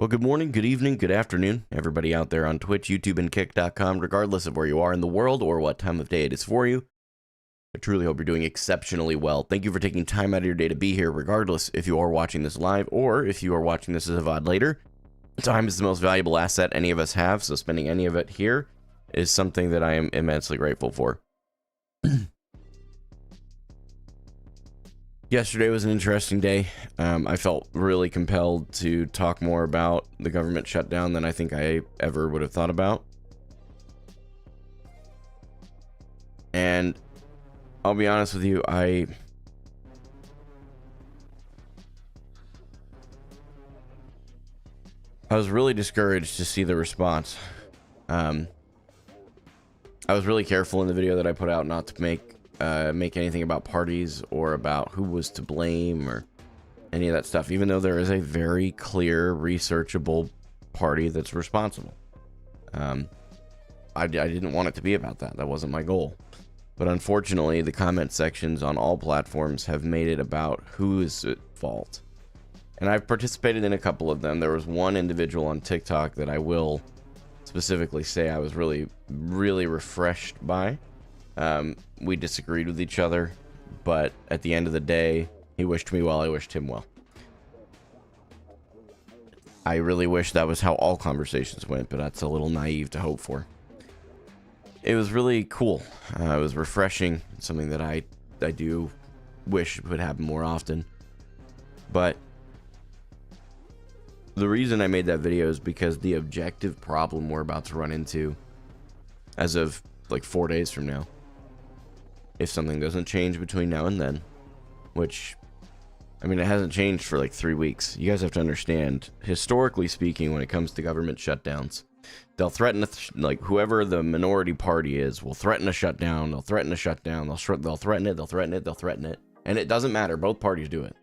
Well, good morning, good evening, good afternoon, everybody out there on Twitch, YouTube, and Kick.com, regardless of where you are in the world or what time of day it is for you. I truly hope you're doing exceptionally well. Thank you for taking time out of your day to be here, regardless if you are watching this live or if you are watching this as a VOD later. Time is the most valuable asset any of us have, so spending any of it here is something that I am immensely grateful for. Yesterday was an interesting day. I felt really compelled to talk more about the government shutdown than I think I ever would have thought about. And I'll be honest with you, I was really discouraged to see the response. I was really careful in the video that I put out not to make anything about parties or about who was to blame or any of that stuff, even though there is a very clear researchable party that's responsible. I didn't want it to be about that. That wasn't my goal. But unfortunately, the comment sections on all platforms have made it about who is at fault. And I've participated in a couple of them. There was one individual on TikTok that I will specifically say I was really, really refreshed by. We disagreed with each other, but at the end of the day, he wished me well, I wished him well. I really wish that was how all conversations went, but that's a little naive to hope for. It was really cool. It was refreshing, something that I do wish would happen more often. But the reason I made that video is because the objective problem we're about to run into as of like 4 days from now, if something doesn't change between now and then, which, I mean, it hasn't changed for like 3 weeks. You guys have to understand, historically speaking, when it comes to government shutdowns, they'll threaten, like, whoever the minority party is will threaten a shutdown, they'll threaten a shutdown, they'll threaten it, they'll threaten it, they'll threaten it, and it doesn't matter, both parties do it.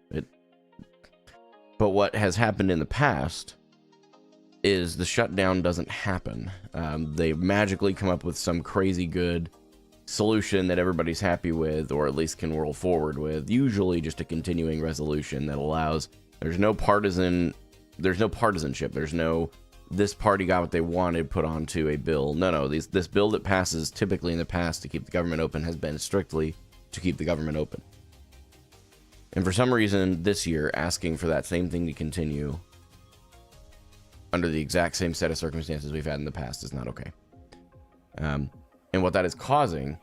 But what has happened in the past is the shutdown doesn't happen. They magically come up with some crazy good solution that everybody's happy with, or at least can roll forward with, usually just a continuing resolution that allows, there's no partisanship, there's no this party got what they wanted put onto a bill. No, this bill that passes typically in the past to keep the government open has been strictly to keep the government open. And for some reason this year, asking for that same thing to continue under the exact same set of circumstances we've had in the past is not okay. And what that is causing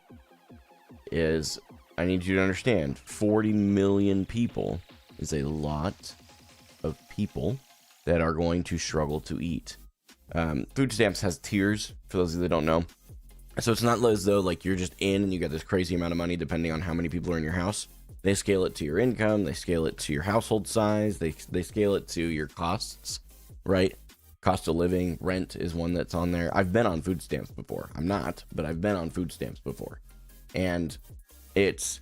is, I need you to understand, 40 million people is a lot of people that are going to struggle to eat. Food stamps has tiers, for those of you that don't know. So it's not as though like you're just in and you get this crazy amount of money depending on how many people are in your house. They scale it to your income, they scale it to your household size, they scale it to your costs, right? Cost of living, rent is one that's on there. I've been on food stamps before. I'm not, but I've been on food stamps before. And it's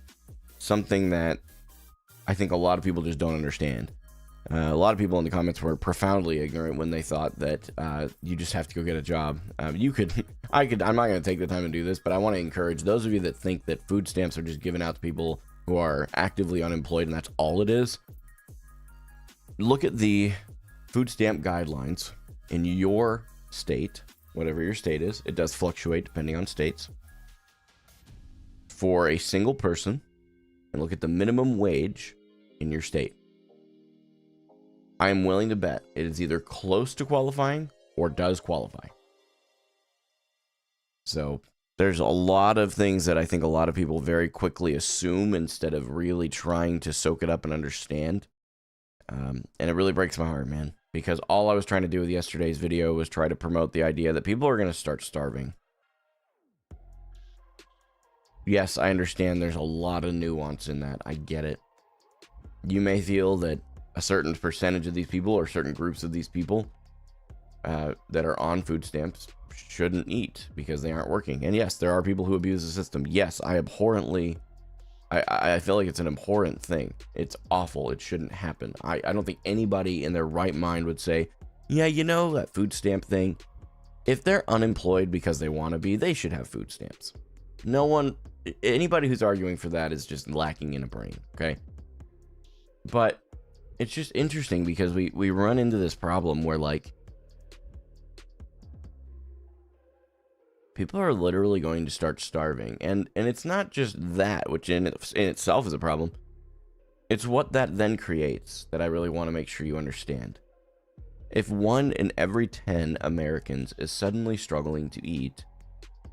something that I think a lot of people just don't understand. A lot of people in the comments were profoundly ignorant when they thought that you just have to go get a job. I'm not going to take the time to do this, but I want to encourage those of you that think that food stamps are just given out to people who are actively unemployed and that's all it is. Look at the food stamp guidelines in your state, whatever your state is. It does fluctuate depending on states. For a single person, and look at the minimum wage in your state. I am willing to bet it is either close to qualifying or does qualify. So there's a lot of things that I think a lot of people very quickly assume instead of really trying to soak it up and understand. And it really breaks my heart, man, because all I was trying to do with yesterday's video was try to promote the idea that people are going to start starving. Yes, I understand there's a lot of nuance in that. I get it. You may feel that a certain percentage of these people or certain groups of these people that are on food stamps shouldn't eat because they aren't working. And yes, there are people who abuse the system. Yes, I feel like it's an abhorrent thing. It's awful. It shouldn't happen. I don't think anybody in their right mind would say, yeah, you know, that food stamp thing, if they're unemployed because they want to be, they should have food stamps. Anybody who's arguing for that is just lacking in a brain, okay? But it's just interesting because we run into this problem where, like, people are literally going to start starving. And it's not just that, which in itself is a problem. It's what that then creates that I really want to make sure you understand. If 1 in every 10 Americans is suddenly struggling to eat,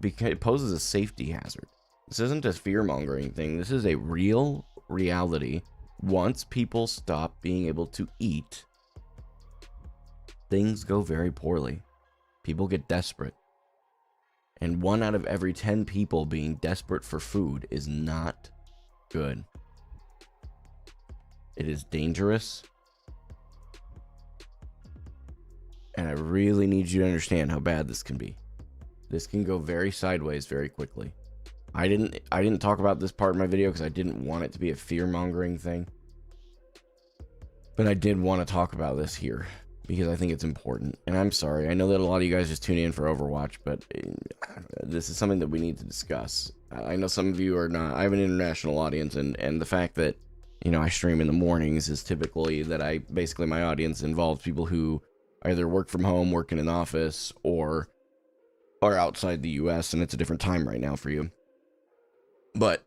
because it poses a safety hazard. This isn't a fear-mongering thing. This is a real reality. Once people stop being able to eat, things go very poorly. People get desperate. And 1 out of every 10 people being desperate for food is not good. It is dangerous. And I really need you to understand how bad this can be. This can go very sideways very quickly. I didn't talk about this part in my video because I didn't want it to be a fear-mongering thing. But I did want to talk about this here because I think it's important. And I'm sorry, I know that a lot of you guys just tune in for Overwatch, but this is something that we need to discuss. I know some of you are not. I have an international audience, and the fact that, you know, I stream in the mornings is typically that basically my audience involves people who either work from home, work in an office, or are outside the US, and it's a different time right now for you. But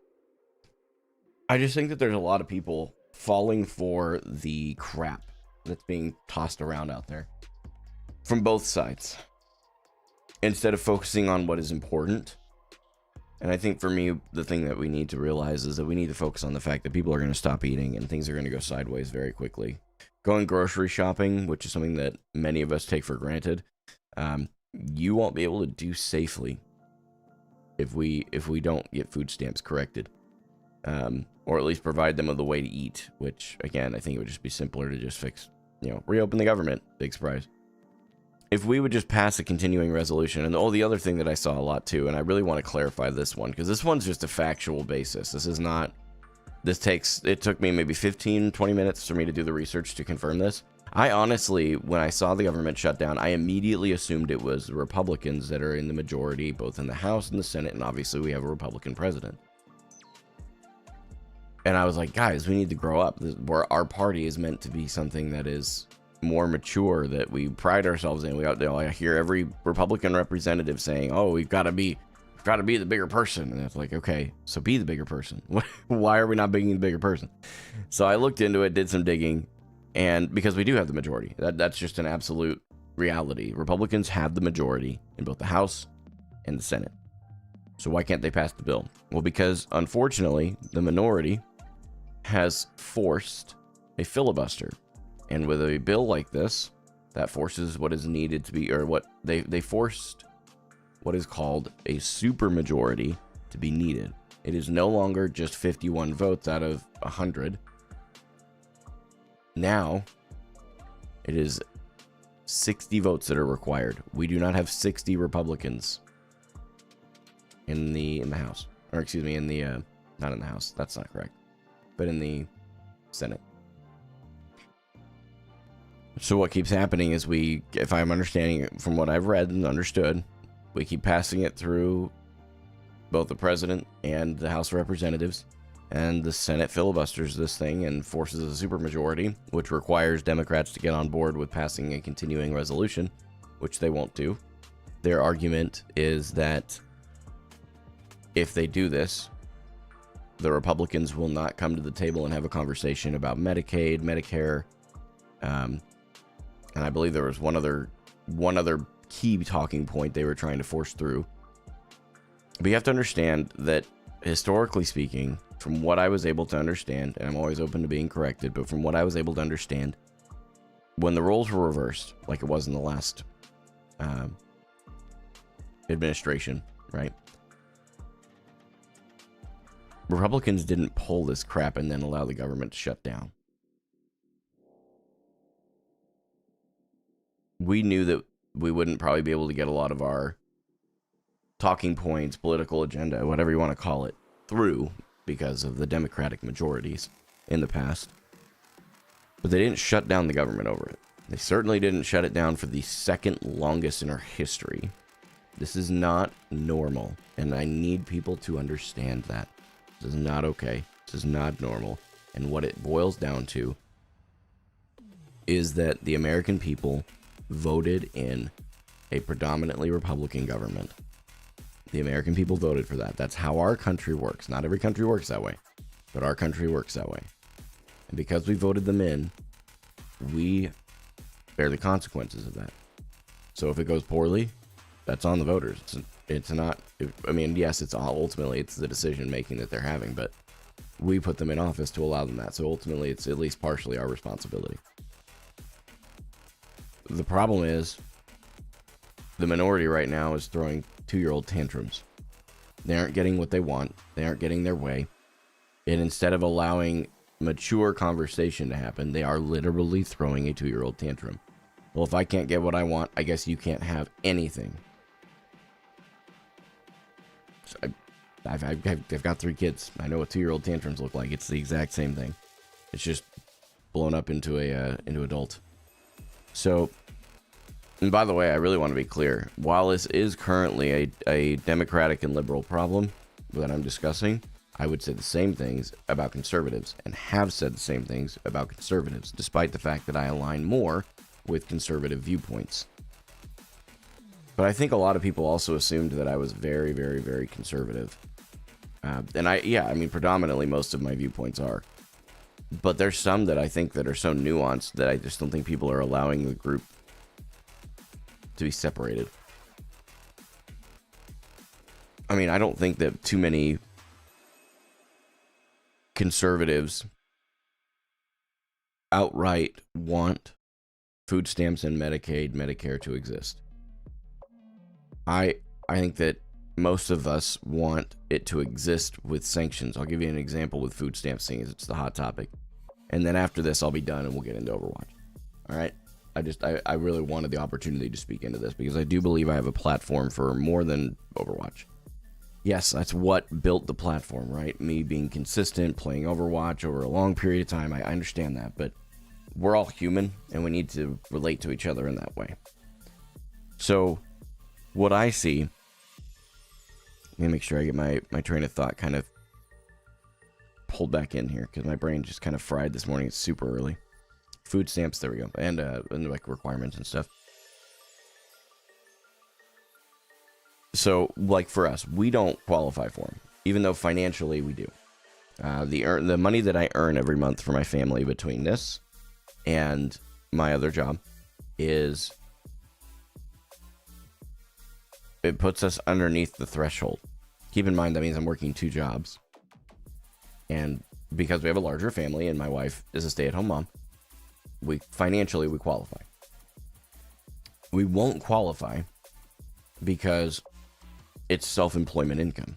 I just think that there's a lot of people falling for the crap that's being tossed around out there from both sides instead of focusing on what is important. And I think for me, the thing that we need to realize is that we need to focus on the fact that people are going to stop eating and things are going to go sideways very quickly. Going grocery shopping, which is something that many of us take for granted, you won't be able to do safely if we don't get food stamps corrected, or at least provide them with a way to eat, which again, I think it would just be simpler to just fix, you know, reopen the government. Big surprise. If we would just pass a continuing resolution. And the other thing that I saw a lot too, and I really want to clarify this one because this one's just a factual basis. This is not, it took me maybe 15-20 minutes for me to do the research to confirm this. I honestly, when I saw the government shut down, I immediately assumed it was the Republicans that are in the majority, both in the House and the Senate, and obviously we have a Republican president. And I was like, guys, we need to grow up. Our party is meant to be something that is more mature, that we pride ourselves in. I hear every Republican representative saying, "Oh, we've got to be the bigger person," and it's like, okay, so be the bigger person. Why are we not being the bigger person? So I looked into it, did some digging. And because we do have the majority, that's just an absolute reality. Republicans have the majority in both the House and the Senate. So why can't they pass the bill? Well, because unfortunately, the minority has forced a filibuster. And with a bill like this, that forces what is needed to be, or what they forced what is called a supermajority to be needed. It is no longer just 51 votes out of 100. Now, it is 60 votes that are required. We do not have 60 Republicans in the House, or excuse me, not in the House. That's not correct, but in the Senate. So what keeps happening is if I'm understanding it from what I've read and understood, we keep passing it through both the president and the House of Representatives. And the Senate filibusters this thing and forces a supermajority, which requires Democrats to get on board with passing a continuing resolution, which they won't do. Their argument is that if they do this, the Republicans will not come to the table and have a conversation about Medicaid, Medicare, and I believe there was one other key talking point they were trying to force through. But you have to understand that, historically speaking, from what I was able to understand, and I'm always open to being corrected, but from what I was able to understand, when the roles were reversed, like it was in the last administration, right? Republicans didn't pull this crap and then allow the government to shut down. We knew that we wouldn't probably be able to get a lot of our talking points, political agenda, whatever you want to call it, through because of the Democratic majorities in the past. But they didn't shut down the government over it. They certainly didn't shut it down for the second longest in our history. This is not normal, and I need people to understand that. This is not okay. This is not normal. And what it boils down to is that the American people voted in a predominantly Republican government. The American people voted for that. That's how our country works. Not every country works that way, but our country works that way. And because we voted them in, we bear the consequences of that. So if it goes poorly, that's on the voters. It's not, I mean, yes, it's ultimately it's the decision making that they're having, but we put them in office to allow them that. So ultimately, it's at least partially our responsibility. The problem is the minority right now is throwing 2-year-old tantrums. They aren't getting what they want. They aren't getting their way. And instead of allowing mature conversation to happen, they are literally throwing a 2-year-old tantrum. Well, if I can't get what I want, I guess you can't have anything. So I've got 3 kids. I know what 2-year-old tantrums look like. It's the exact same thing. It's just blown up into adult. So, and by the way, I really want to be clear. While this is currently a Democratic and liberal problem that I'm discussing, I would say the same things about conservatives and have said the same things about conservatives, despite the fact that I align more with conservative viewpoints. But I think a lot of people also assumed that I was very, very, very conservative. And I mean, predominantly most of my viewpoints are. But there's some that I think that are so nuanced that I just don't think people are allowing the group to be separated. I mean, I don't think that too many conservatives outright want food stamps and Medicaid, Medicare to exist. I think that most of us want it to exist with sanctions. I'll give you an example with food stamps, seeing as it's the hot topic. And then after this, I'll be done and we'll get into Overwatch. All right? I really wanted the opportunity to speak into this because I do believe I have a platform for more than Overwatch. Yes, that's what built the platform, right? Me being consistent, playing Overwatch over a long period of time. I understand that, but we're all human and we need to relate to each other in that way. So, what I see, let me make sure I get my train of thought kind of pulled back in here because my brain just kind of fried this morning. It's super early. Food stamps, there we go, and like requirements and stuff. So, like for us, we don't qualify for them, even though financially we do. The money that I earn every month for my family between this and my other job is, it puts us underneath the threshold. Keep in mind that means I'm working 2 jobs, and because we have a larger family and my wife is a stay-at-home mom, we qualify. We won't qualify because it's self-employment income.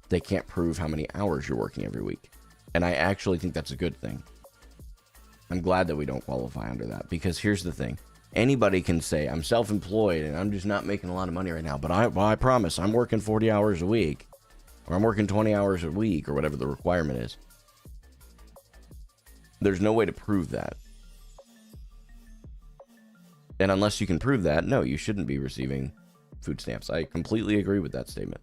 They can't prove how many hours you're working every week. And I actually think that's a good thing. I'm glad that we don't qualify under that, because here's the thing. Anybody can say, I'm self-employed and I'm just not making a lot of money right now, but I promise I'm working 40 hours a week, or I'm working 20 hours a week, or whatever the requirement is. There's no way to prove that. And unless you can prove that, no, you shouldn't be receiving food stamps. I completely agree with that statement.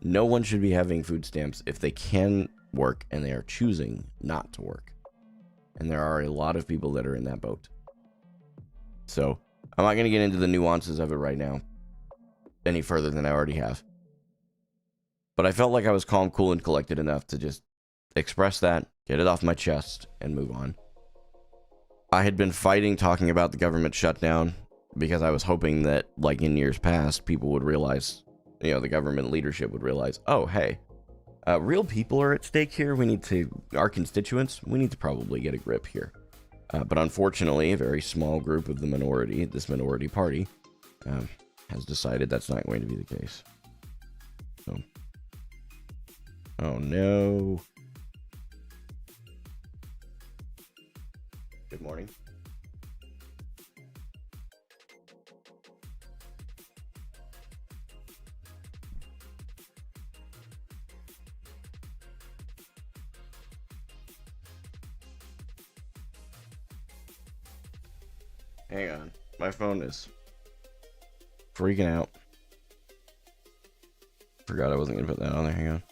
No one should be having food stamps if they can work and they are choosing not to work. And there are a lot of people that are in that boat. So, I'm not going to get into the nuances of it right now any further than I already have. But I felt like I was calm, cool, and collected enough to just express that, get it off my chest, and move on. I had been fighting talking about the government shutdown because I was hoping that, like in years past, people would realize, the government leadership would realize, oh, hey, real people are at stake here. Our constituents, we need to probably get a grip here. But unfortunately, a very small group of the minority, this minority party, has decided that's not going to be the case. So, oh no. Good morning. Hang on. My phone is freaking out. Forgot I wasn't going to put that on there. Hang on.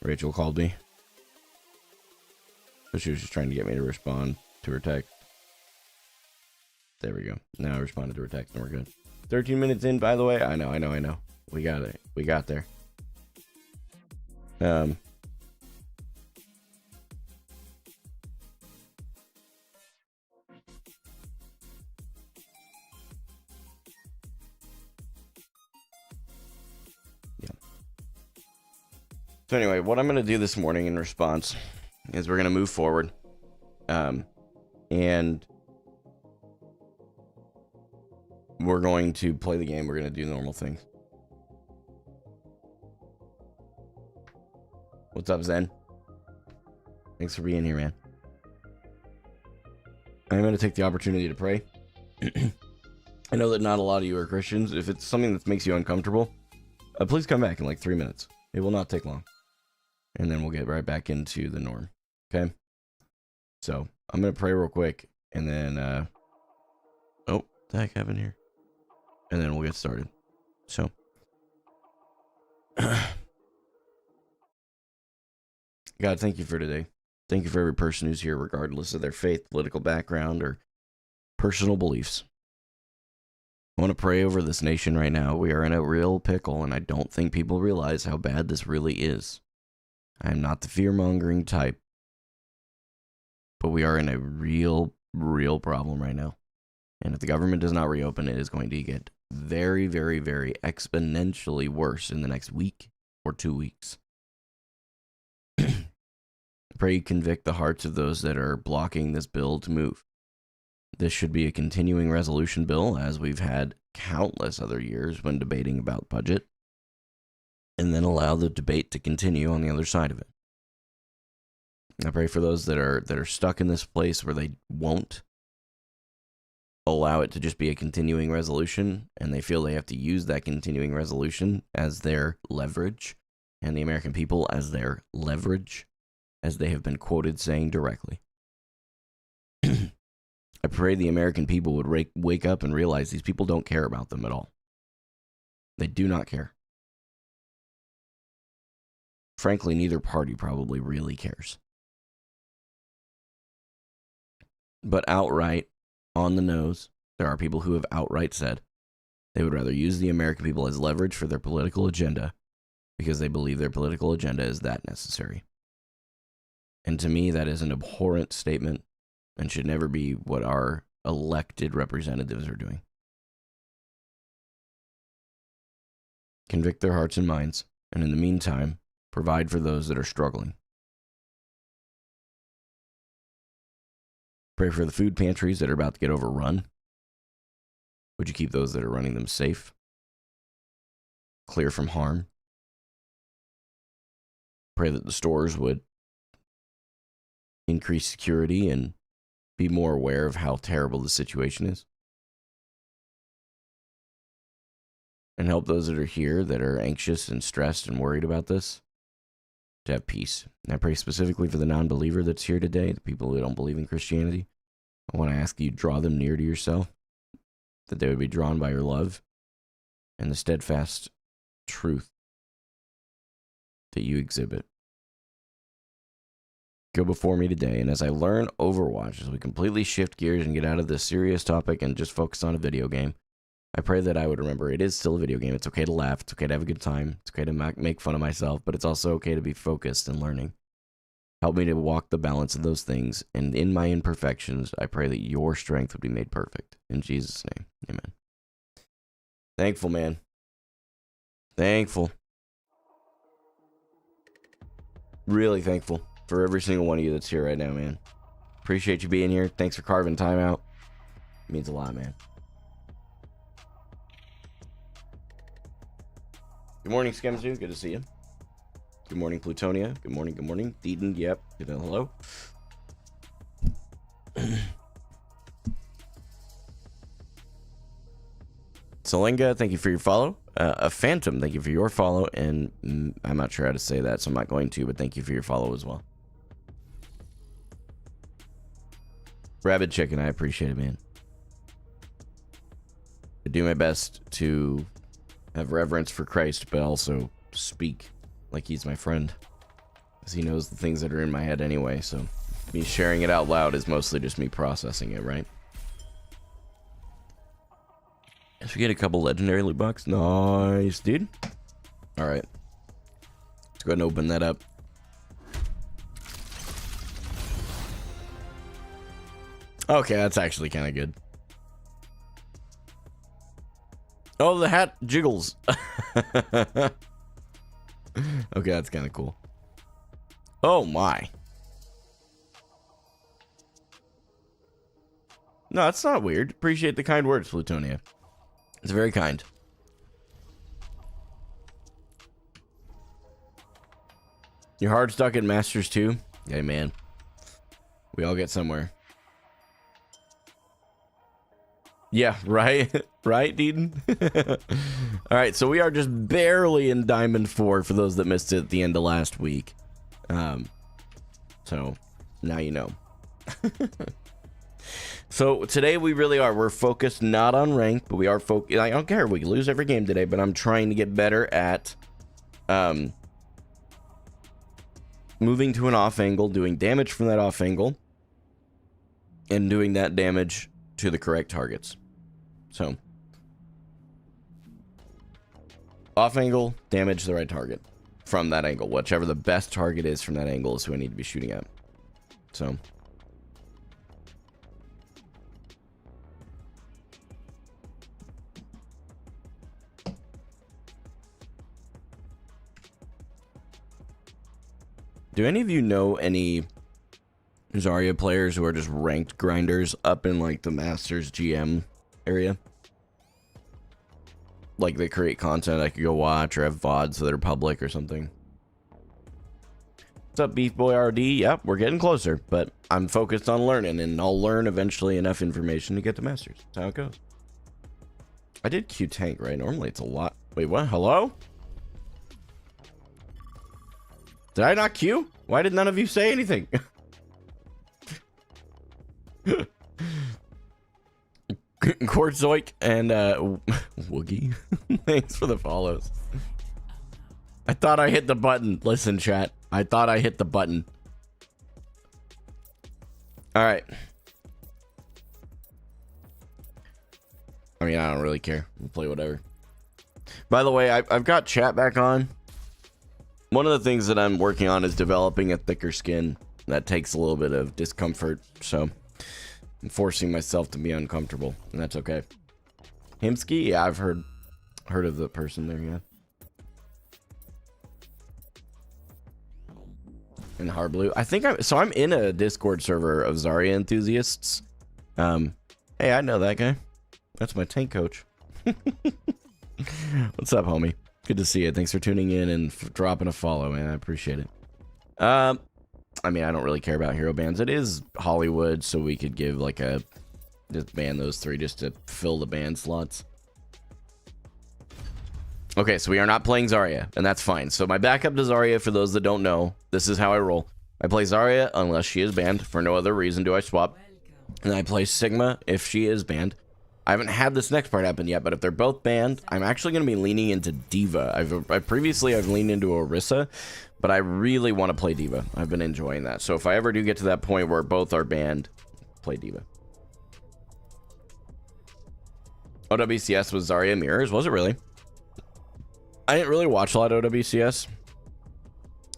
Rachel called me. So she was just trying to get me to respond to her text. There we go. Now I responded to her text and we're good. 13 minutes in, by the way. I know. We got it. We got there. Yeah. So anyway, what I'm going to do this morning in response is we're going to move forward. And we're going to play the game. We're going to do normal things. What's up, Zen? Thanks for being here, man. I'm going to take the opportunity to pray. I know that not a lot of you are Christians. If it's something that makes you uncomfortable, please come back in like 3 minutes. It will not take long. And then we'll get right back into the norm. Okay? So, I'm going to pray real quick. And then, oh, what the heck happened here? And then we'll get started. So, God, thank you for today. Thank you for every person who's here, regardless of their faith, political background, or personal beliefs. I want to pray over this nation right now. We are in a real pickle, and I don't think people realize how bad this really is. I am not the fear-mongering type, but we are in a real problem right now. And if the government does not reopen, it is going to get very, very, very exponentially worse in the next week or 2 weeks. I pray you convict the hearts of those that are blocking this bill to move. This should be a continuing resolution bill, as we've had countless other years when debating about budget, and then allow the debate to continue on the other side of it. I pray for those that are stuck in this place where they won't allow it to just be a continuing resolution, and they feel they have to use that continuing resolution as their leverage, and the American people as their leverage, as they have been quoted saying directly. I pray the American people would wake up and realize these people don't care about them at all. They do not care. Frankly, neither party probably really cares. But outright, on the nose, there are people who have outright said they would rather use the American people as leverage for their political agenda because they believe their political agenda is that necessary. And to me, that is an abhorrent statement and should never be what our elected representatives are doing. Convict their hearts and minds, and in the meantime, provide for those that are struggling. Pray for the food pantries that are about to get overrun. Would you keep those that are running them safe, clear from harm? Pray that the stores would increase security and be more aware of how terrible the situation is. And help those that are here that are anxious and stressed and worried about this to have peace. And I pray specifically for the non-believer that's here today, the people who don't believe in Christianity. I want to ask you, draw them near to yourself, that they would be drawn by your love and the steadfast truth that you exhibit. Go before me today, and as I learn Overwatch, as we completely shift gears and get out of this serious topic and just focus on a video game, I pray that I would remember it is still a video game. It's okay to laugh. It's okay to have a good time. It's okay to make fun of myself, but it's also okay to be focused and learning. Help me to walk the balance of those things, and in my imperfections, I pray that your strength would be made perfect. In Jesus' name, amen. Thankful, man. Thankful. Really thankful for every single one of you that's here right now, man. Appreciate you being here. Thanks for carving time out. It means a lot, man. Good morning, Skemzu. Good to see you. Good morning, Plutonia. Good morning, good morning. Deaton, yep. Good hello. Solenga, thank you for your follow. A Phantom, thank you for your follow. And I'm not sure how to say that, so I'm not going to, but thank you for your follow as well. Rabbit Chicken, I appreciate it, man. I do my best to have reverence for Christ, but also speak like he's my friend. Because he knows the things that are in my head anyway, so me sharing it out loud is mostly just me processing it, right? If we get a couple legendary loot box, nice, dude. Alright. Let's go ahead and open that up. Okay, that's actually kind of good. Oh, the hat jiggles. Okay, that's kind of cool. Oh my. No, that's not weird. Appreciate the kind words, Plutonia. It's very kind. You're hard stuck at Masters too? Yeah, man. We all get somewhere. Yeah, right? Right, Deedon? Alright, so we are just barely in Diamond 4 for those that missed it at the end of last week. So, now you know. So, today we really are. We're focused not on rank, but we are focused. I don't care. We can lose every game today, but I'm trying to get better at moving to an off angle, doing damage from that off angle, and doing that damage to the correct targets. So, off angle, damage the right target from that angle. Whichever the best target is from that angle is who I need to be shooting at. So, do any of you know any Zarya players who are just ranked grinders up in like the Masters GM area? Like they create content I could go watch or have VODs that are public or something. What's up, Beef Boy RD? Yep, we're getting closer, but I'm focused on learning, and I'll learn eventually enough information to get to Masters. That's how it goes. I did Q tank, right? Normally it's a lot. Wait, what? Hello? Did I not queue? Why did none of you say anything? Quartzoik and Woogie. Thanks for the follows. I thought I hit the button. Listen, chat. I thought I hit the button. Alright. I mean, I don't really care. We'll play whatever. By the way, I've got chat back on. One of the things that I'm working on is developing a thicker skin. That takes a little bit of discomfort, so I'm forcing myself to be uncomfortable, and that's okay. Himsky? Yeah, I've heard of the person there, yeah. And Harblue. I think I'm in a Discord server of Zarya enthusiasts. Hey, I know that guy. That's my tank coach. What's up, homie? Good to see you. Thanks for tuning in and dropping a follow, man. I appreciate it. I mean, I don't really care about hero bans. It is Hollywood, so we could give like a just ban those 3 just to fill the ban slots. Okay, so we are not playing Zarya, and that's fine. So my backup to Zarya, for those that don't know, this is how I roll. I play Zarya unless she is banned. For no other reason do I swap. And I play Sigma if she is banned. I haven't had this next part happen yet, but if they're both banned, I'm actually going to be leaning into Diva. I've previously leaned into Orisa, but I really want to play Diva. I've been enjoying that. So if I ever do get to that point where both are banned, play Diva. OWCS was Zarya Mirrors, was it really? I didn't really watch a lot of OWCS.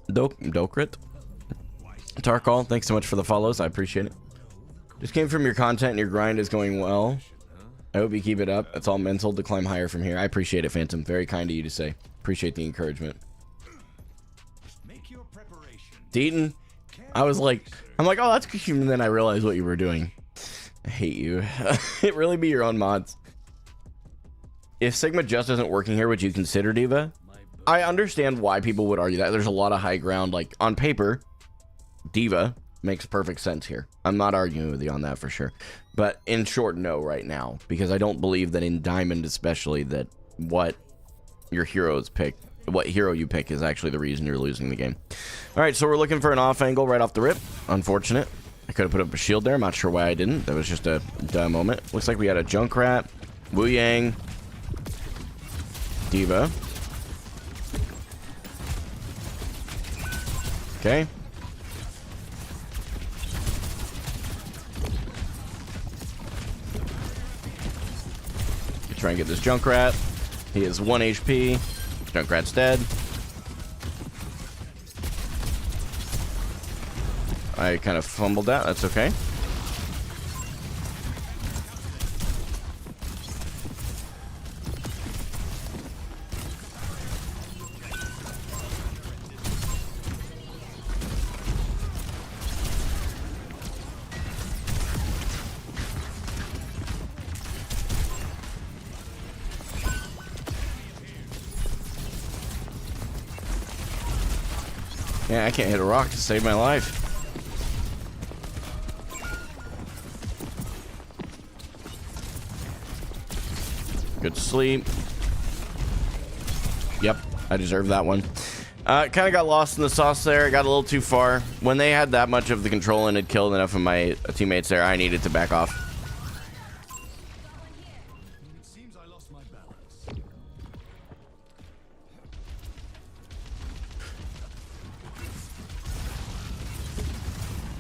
Dokrit. Tarkal, thanks so much for the follows. I appreciate it. Just came from your content and your grind is going well. I hope you keep it up. It's all mental to climb higher from here. I appreciate it, Phantom. Very kind of you to say. Appreciate the encouragement. Deaton, I'm like, oh, that's cute. And then I realized what you were doing. I hate you. It really be your own mods. If Sigma just isn't working here, would you consider Diva? I understand why people would argue that. There's a lot of high ground. Like, on paper, Diva makes perfect sense here. I'm not arguing with you on that for sure. But in short, no right now. Because I don't believe that in Diamond especially, that what your heroes pick, what hero you pick is actually the reason you're losing the game. Alright, so we're looking for an off angle right off the rip. Unfortunate. I could have put up a shield there. I'm not sure why I didn't. That was just a dumb moment. Looks like we had a Junkrat, Wu Yang, Diva. Okay. Try and get this Junkrat. He is 1 HP. Junkrat's dead. I kind of fumbled that. That's okay. Yeah, I can't hit a rock to save my life. Good sleep. Yep, I deserve that one. Kind of got lost in the sauce there. Got a little too far. When they had that much of the control and had killed enough of my teammates there, I needed to back off.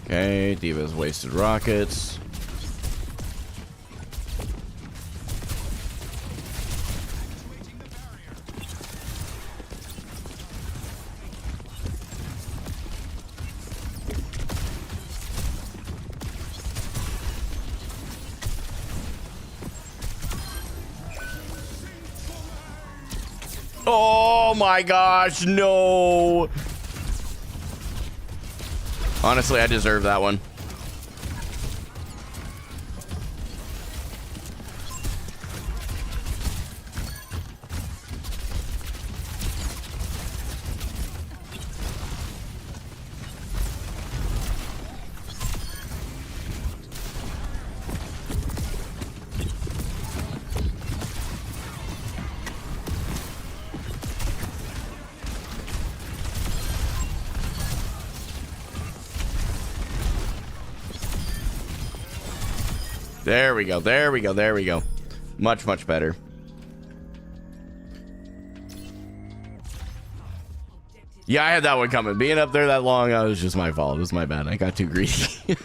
Okay, D.Va's wasted rockets. Oh my gosh, no! Honestly, I deserve that one. There we go, there we go, there we go. Much, much better. Yeah, I had that one coming. Being up there that long, it was just my fault. It was my bad. I got too greedy.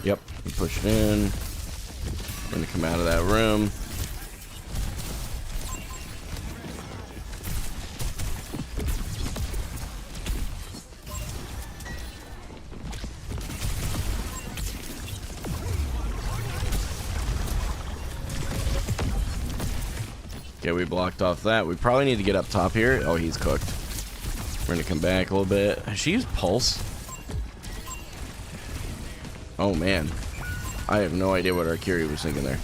Yep, we push it in. We're gonna come out of that room. Okay, we blocked off that. We probably need to get up top here. Oh, he's cooked. We're gonna come back a little bit. Has she used Pulse? Oh man, I have no idea what our Curie was thinking there.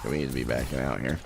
We need to be backing out here.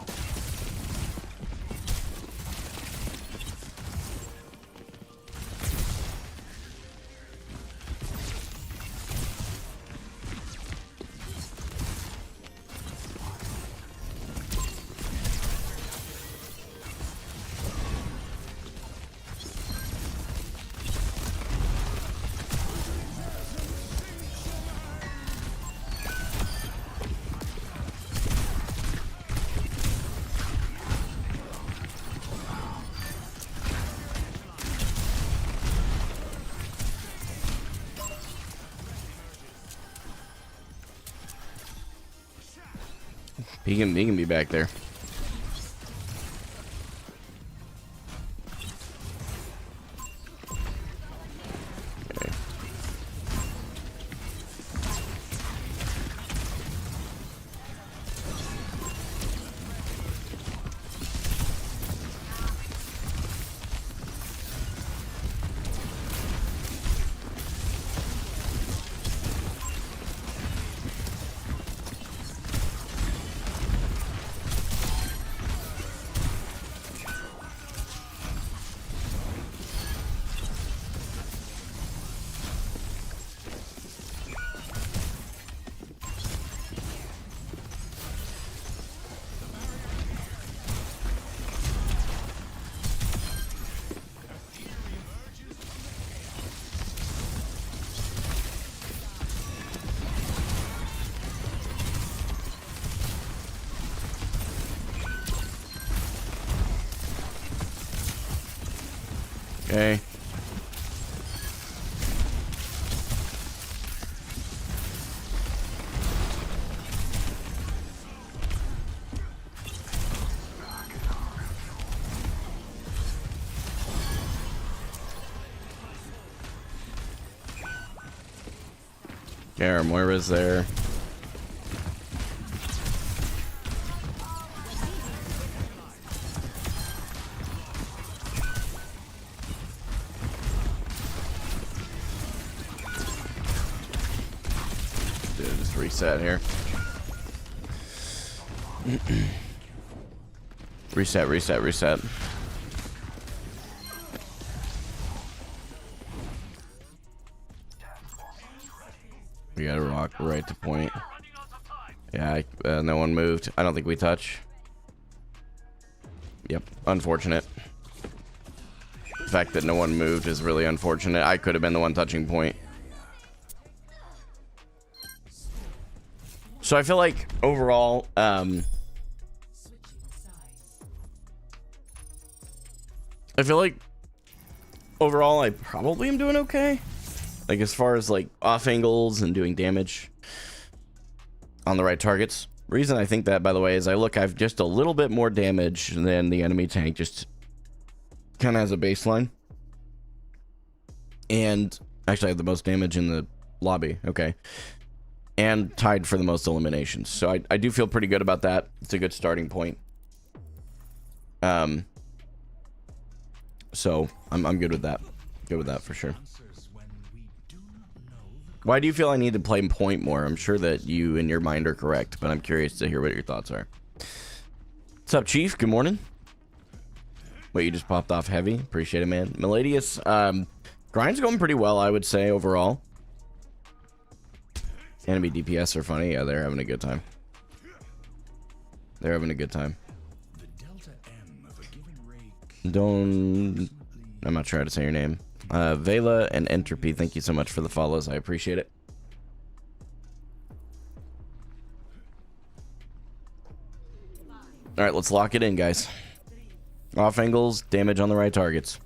He can be back there. Okay. Okay. Okay, our Moira's there. Just reset here. Reset. We gotta rock right to point. Yeah, no one moved. I don't think we touch. Yep, unfortunate. The fact that no one moved is really unfortunate. I could have been the one touching point. So I feel like overall, I probably am doing okay. Like as far as like off angles and doing damage on the right targets. Reason I think that, by the way, is I've just a little bit more damage than the enemy tank, just kind of has a baseline. And actually I have the most damage in the lobby. Okay. And tied for the most eliminations. So I do feel pretty good about that. It's a good starting point. So I'm good with that. Good with that for sure. Why do you feel I need to play point more? I'm sure that you in your mind are correct, but I'm curious to hear what your thoughts are. What's up, Chief? Good morning. Wait, you just popped off heavy? Appreciate it, man. Meladius, grind's going pretty well, I would say, overall. Enemy DPS are funny. Yeah, they're having a good time. They're having a good time. I'm not sure how to say your name. Vela and Entropy, thank you so much for the follows. I appreciate it. All right, let's lock it in, guys. Off angles, damage on the right targets.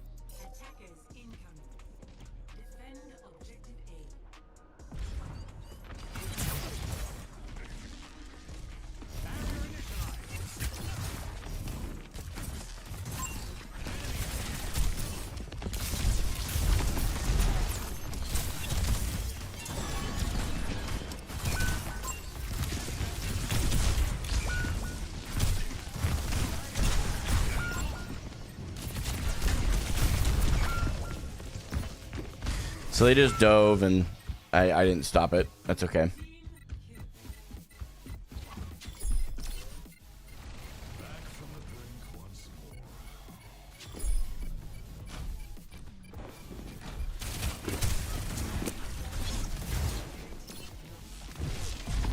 So they just dove and I didn't stop it. That's okay.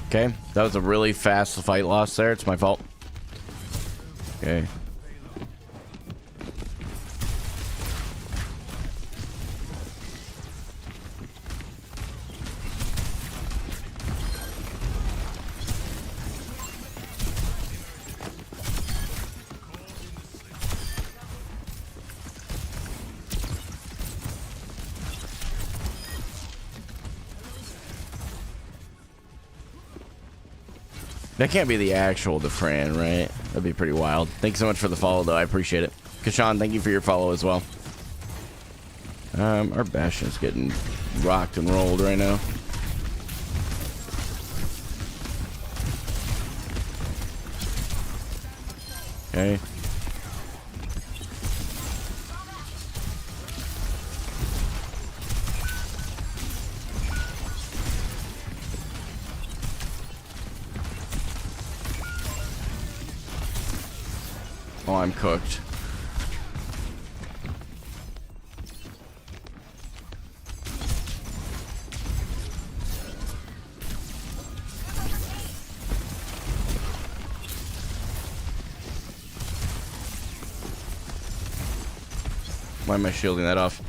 Okay, that was a really fast fight loss there. It's my fault. Okay. That can't be the actual Defran, right? That'd be pretty wild. Thanks so much for the follow, though. I appreciate it. Kashan, thank you for your follow as well. Our Bastion's getting rocked and rolled right now. Okay. Oh, I'm cooked. Why am I shielding that off?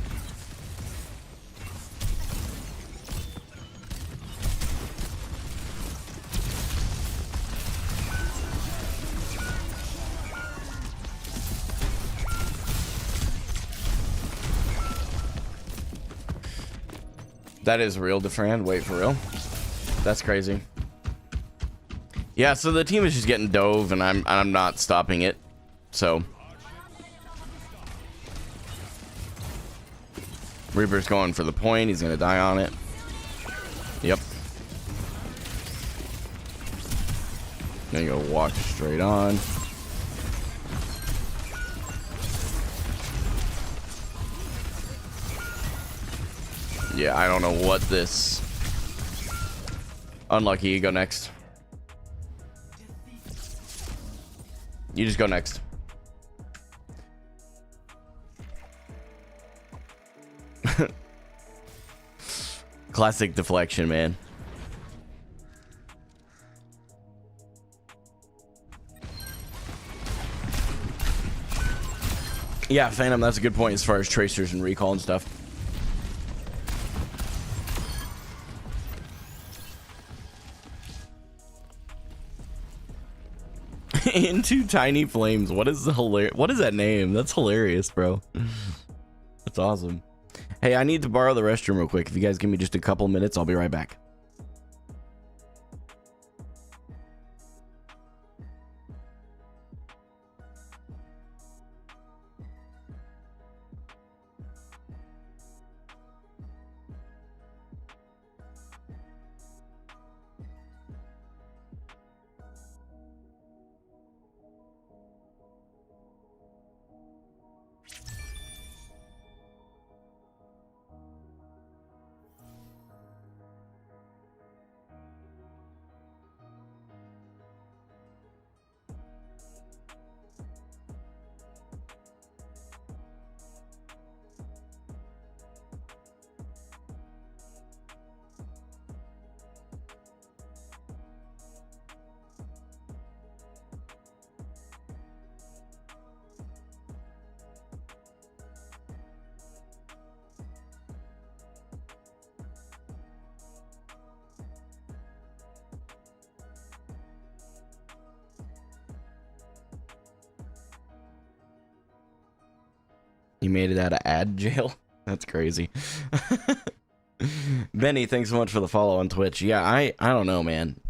That is real, DeFran. Wait, for real? That's crazy. Yeah, so the team is just getting dove, and I'm not stopping it. So Reaper's going for the point. He's gonna die on it. Yep. Then you go walk straight on. Yeah, I don't know what this. Unlucky, you go next. You just go next. Classic deflection, man. Yeah, Phantom, that's a good point as far as tracers and recall and stuff. Into tiny flames. What is that name? That's hilarious, bro. That's awesome. Hey, I need to borrow the restroom real quick. If you guys give me just a couple minutes, I'll be right back. You made it out of ad jail? That's crazy. Benny, thanks so much for the follow on Twitch. Yeah, I don't know, man.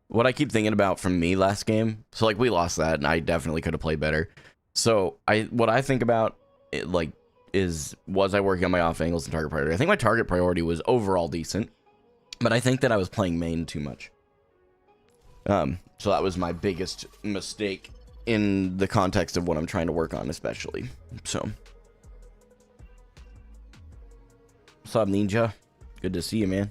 What I keep thinking about from me last game, so like we lost that and I definitely could have played better. So what I think about it, like, was I working on my off angles and target priority? I think my target priority was overall decent, but I think that I was playing main too much. So that was my biggest mistake in the context of what I'm trying to work on, especially. So what's up, Ninja? Good to see you, man.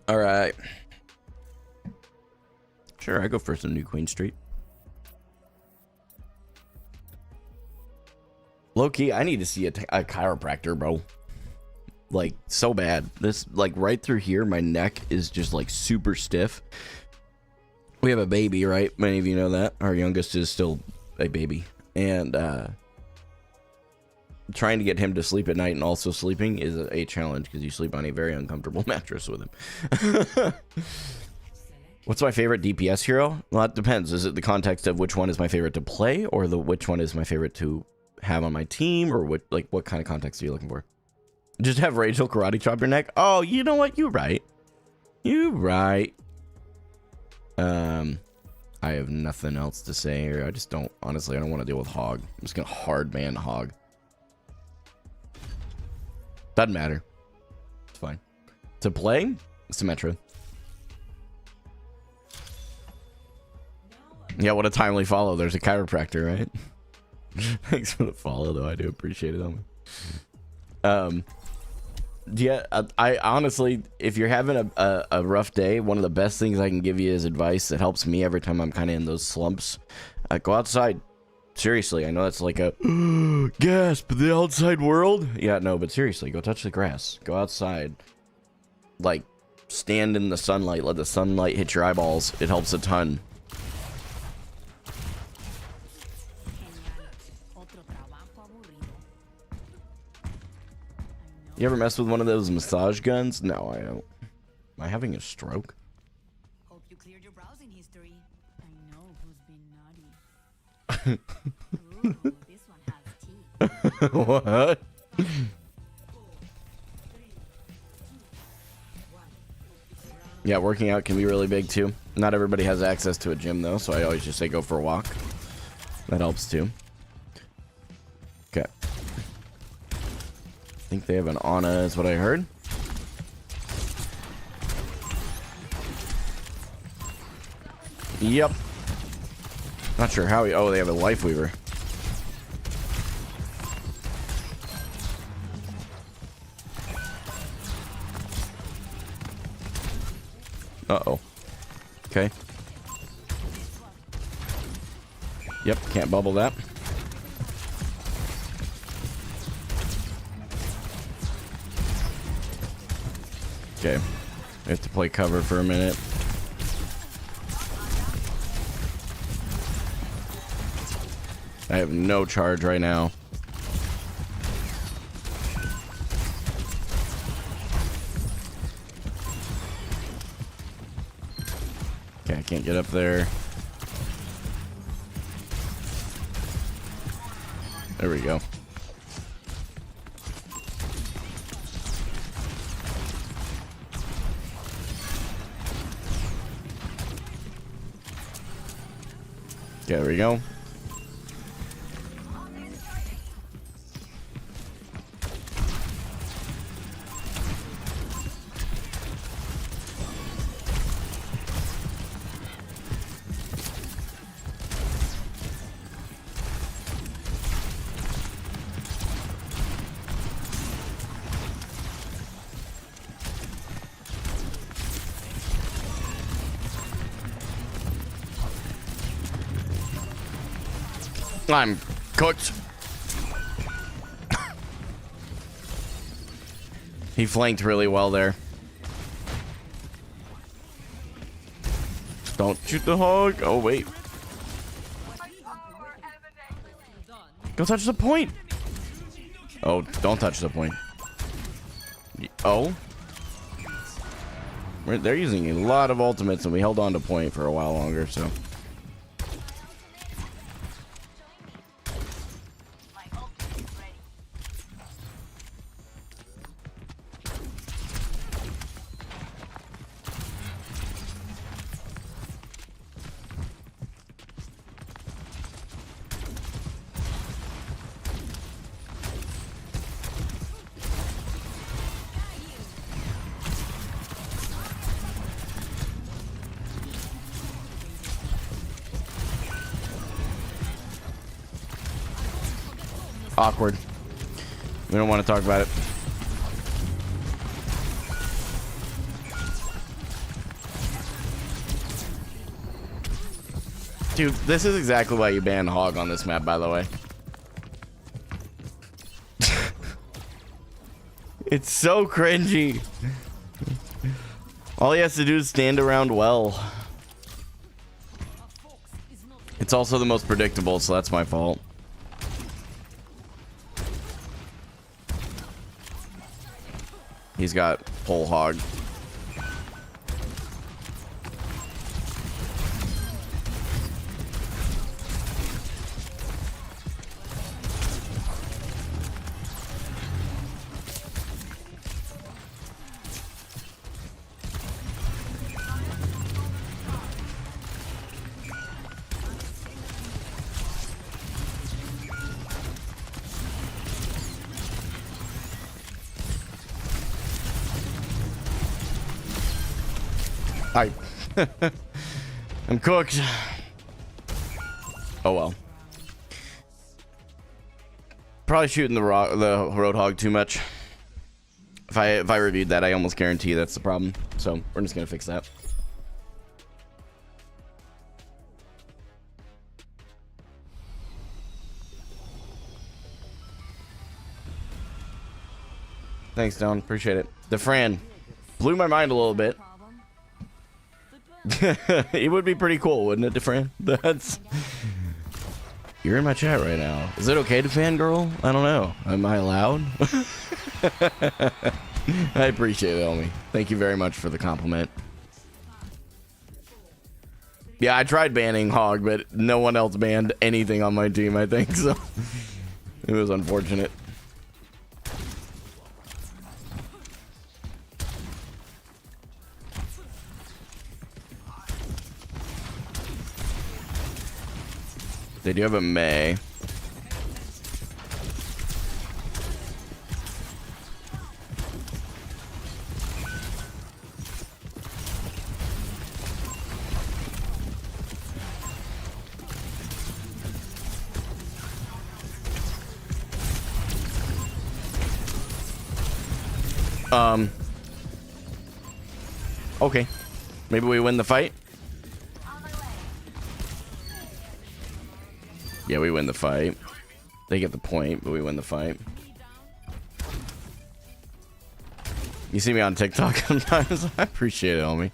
All right. Sure, I go for some New Queen Street. Low-key, I need to see a chiropractor, bro. Like, so bad. This, like, right through here, my neck is just, like, super stiff. We have a baby, right? Many of you know that. Our youngest is still a baby. And, trying to get him to sleep at night and also sleeping is a challenge because you sleep on a very uncomfortable mattress with him. What's my favorite DPS hero? Well, it depends. Is it the context of which one is my favorite to play, or which one is my favorite to have on my team, or what kind of context are you looking for? Just have Rachel karate chop your neck? Oh, you know what? You're right. You're right. I have nothing else to say here. I just don't, honestly, I don't want to deal with Hog. I'm just gonna hard man Hog. Doesn't matter. It's fine. To play, Symmetra. Yeah, what a timely follow. There's a chiropractor, right? Thanks for the follow, though. I do appreciate it, homie. Yeah, I honestly, if you're having a rough day, one of the best things I can give you is advice that helps me every time I'm kind of in those slumps. Go outside. Seriously, I know that's like a gasp, the outside world. Yeah, no, but seriously, go touch the grass. Go outside. Like, stand in the sunlight. Let the sunlight hit your eyeballs. It helps a ton. You ever mess with one of those massage guns? No, I don't. Am I having a stroke? Hope you cleared your browsing history. I know who's been naughty. What? Yeah, working out can be really big too. Not everybody has access to a gym though, so I always just say go for a walk. That helps too. Okay. I think they have an Ana is what I heard. Yep. Not sure how he... Oh, they have a Life Weaver. Uh-oh. Okay. Yep, can't bubble that. Okay. We have to play cover for a minute. I have no charge right now. Okay, I can't get up there. There we go. There we go. I'm cooked. He flanked really well there. Don't shoot the hog. Oh, wait. Go touch the point. Oh, don't touch the point. Oh. They're using a lot of ultimates, and we held on to point for a while longer, so... Awkward. We don't want to talk about it. Dude, this is exactly why you ban Hog on this map, by the way. It's so cringy. All he has to do is stand around well. It's also the most predictable, so that's my fault. He's got whole hog. I'm cooked. Oh well. Probably shooting the Roadhog too much. If I reviewed that, I almost guarantee that's the problem. So we're just gonna fix that. Thanks, Don. Appreciate it. The Fran blew my mind a little bit. It would be pretty cool, wouldn't it, DeFran? That's... You're in my chat right now. Is it okay to fangirl? I don't know. Am I allowed? I appreciate it, homie. Thank you very much for the compliment. Yeah, I tried banning Hog, but no one else banned anything on my team, I think, so it was unfortunate. They do have a Mei. Okay. Maybe we win the fight? Yeah, we win the fight. They get the point, but we win the fight. You see me on TikTok sometimes? I appreciate it, homie.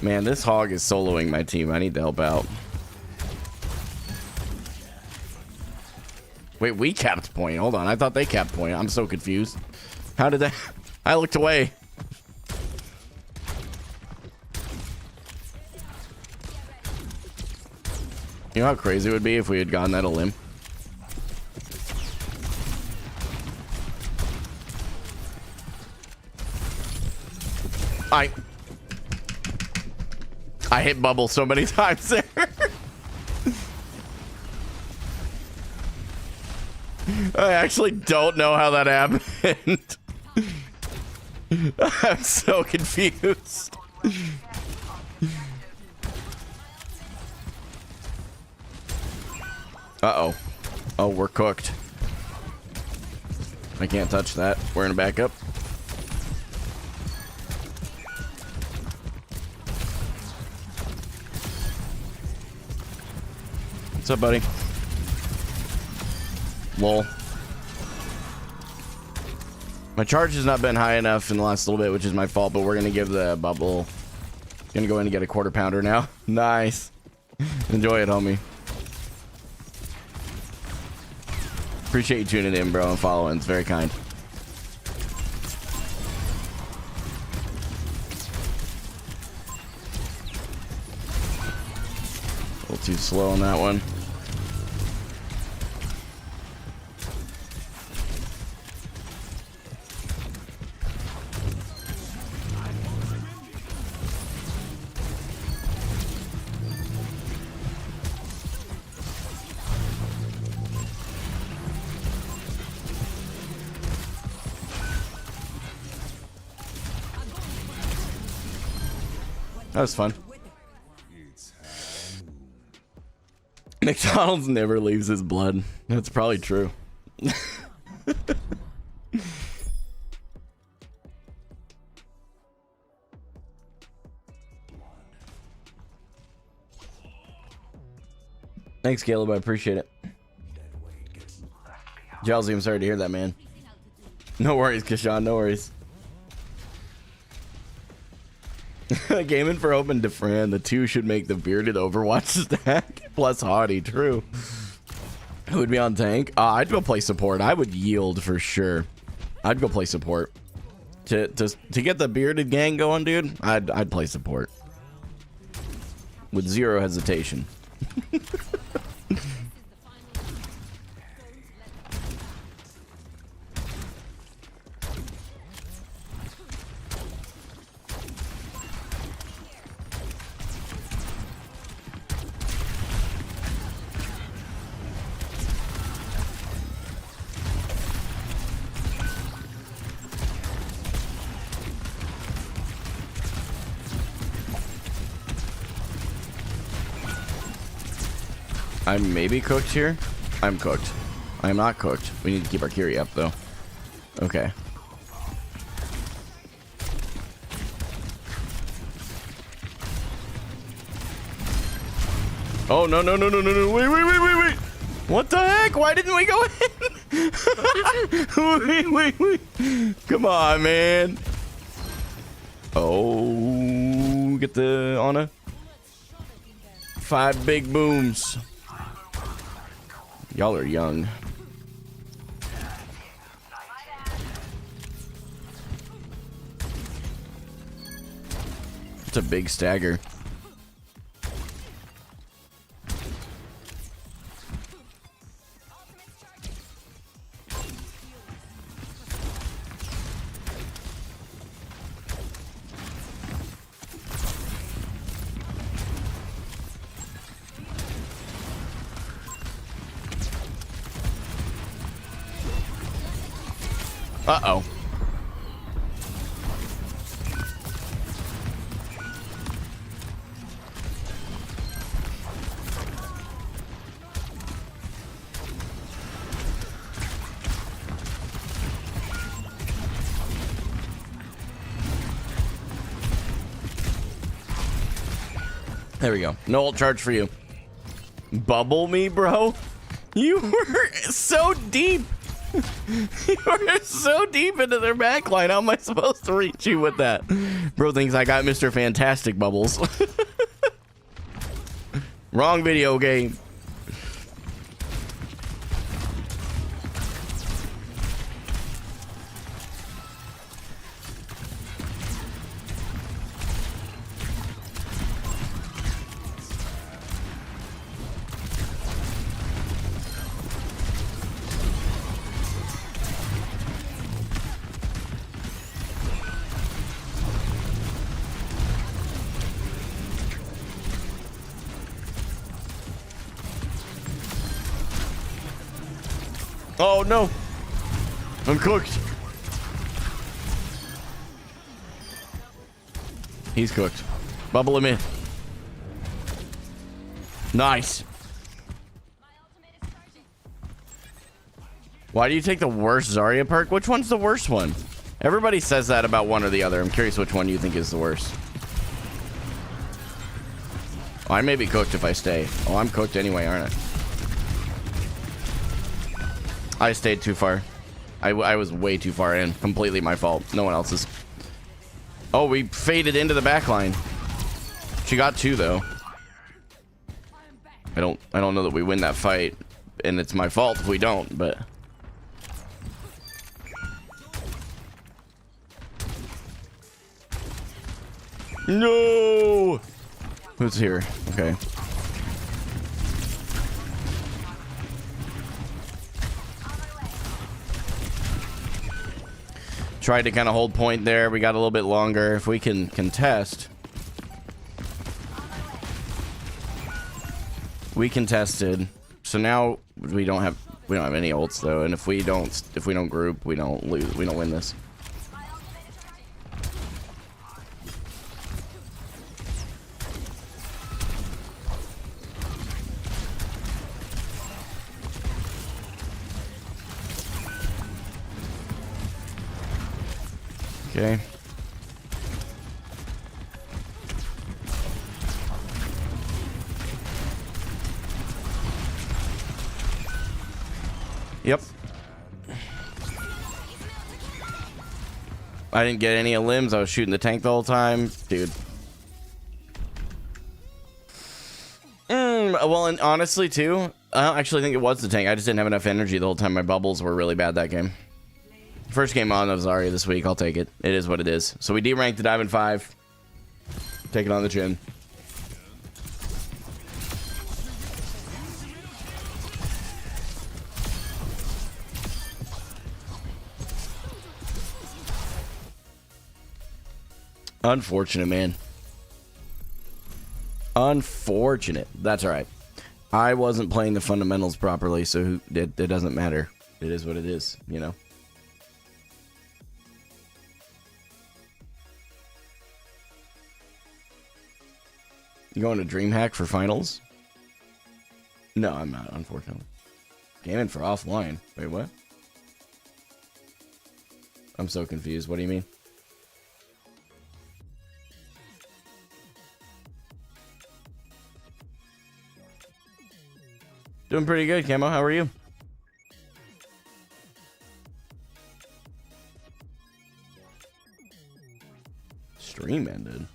Man, this Hog is soloing my team. I need to help out. Wait, we capped point. Hold on. I thought they capped point. I'm so confused. How did that... I looked away. You know how crazy it would be if we had gotten that a limb? I hit bubble so many times there. I actually don't know how that happened. I'm so confused. Uh-oh. Oh, we're cooked. I can't touch that. We're in a backup. What's up, buddy? Lol. My charge has not been high enough in the last little bit, which is my fault, but we're going to give the bubble. Gonna go in and get a quarter pounder now. Nice. Enjoy it, homie. Appreciate you tuning in, bro, and following. It's very kind. A little too slow on that one. That was fun. McDonald's never leaves his blood. That's probably true. Thanks, Caleb. I appreciate it. Jalzy, I'm sorry to hear that, man. No worries, Kashan. No worries. Gaming for Open Defran, the two should make the bearded Overwatch stack plus Haughty. True. Who would be on tank? I'd go play support. I would yield for sure. I'd go play support. To get the bearded gang going, dude, I'd play support with zero hesitation. I'm maybe cooked here. I'm cooked. I'm not cooked. We need to keep our Curie up, though. Okay. Oh, no, no, no, no, no, no. Wait, wait, wait, wait, wait. What the heck? Why didn't we go in? Wait, wait, wait. Come on, man. Oh, get the Ana. 5 big booms. Y'all are young. It's a big stagger. Uh-oh. There we go. No ult charge for you. Bubble me, bro? You were so deep. You were so deep into their backline. How am I supposed to reach you with that? Bro thinks I got Mr. Fantastic bubbles. Wrong video game. Oh no, I'm cooked. He's cooked. Bubble him in. Nice. Why do you take the worst Zarya perk? Which one's the worst one? Everybody says that about one or the other. I'm curious which one you think is the worst. Oh, I may be cooked if I stay. Oh, I'm cooked anyway, aren't I? I stayed too far. I was way too far in. Completely my fault. No one else's. Oh, we faded into the back line. She got 2 though. I don't know that we win that fight, and it's my fault if we don't, but no. Who's here? Okay. Tried to kind of hold point there. We got a little bit longer. If we can contest. We contested. So now we don't have any ults though, and if we don't group, we don't lose. We don't win this. Okay. Yep. I didn't get any limbs. I was shooting the tank the whole time, dude. Well, and honestly too, I don't actually think it was the tank. I just didn't have enough energy the whole time. My bubbles were really bad that game. First game on of Zarya this week. I'll take it. It is what it is. So we deranked to Diamond 5. Take it on the chin. Unfortunate, man. Unfortunate. That's all right. I wasn't playing the fundamentals properly, so it doesn't matter. It is what it is, you know? You going to DreamHack for finals? No, I'm not, unfortunately. Gaming for offline. Wait, what? I'm so confused. What do you mean? Doing pretty good, Camo. How are you? Stream ended.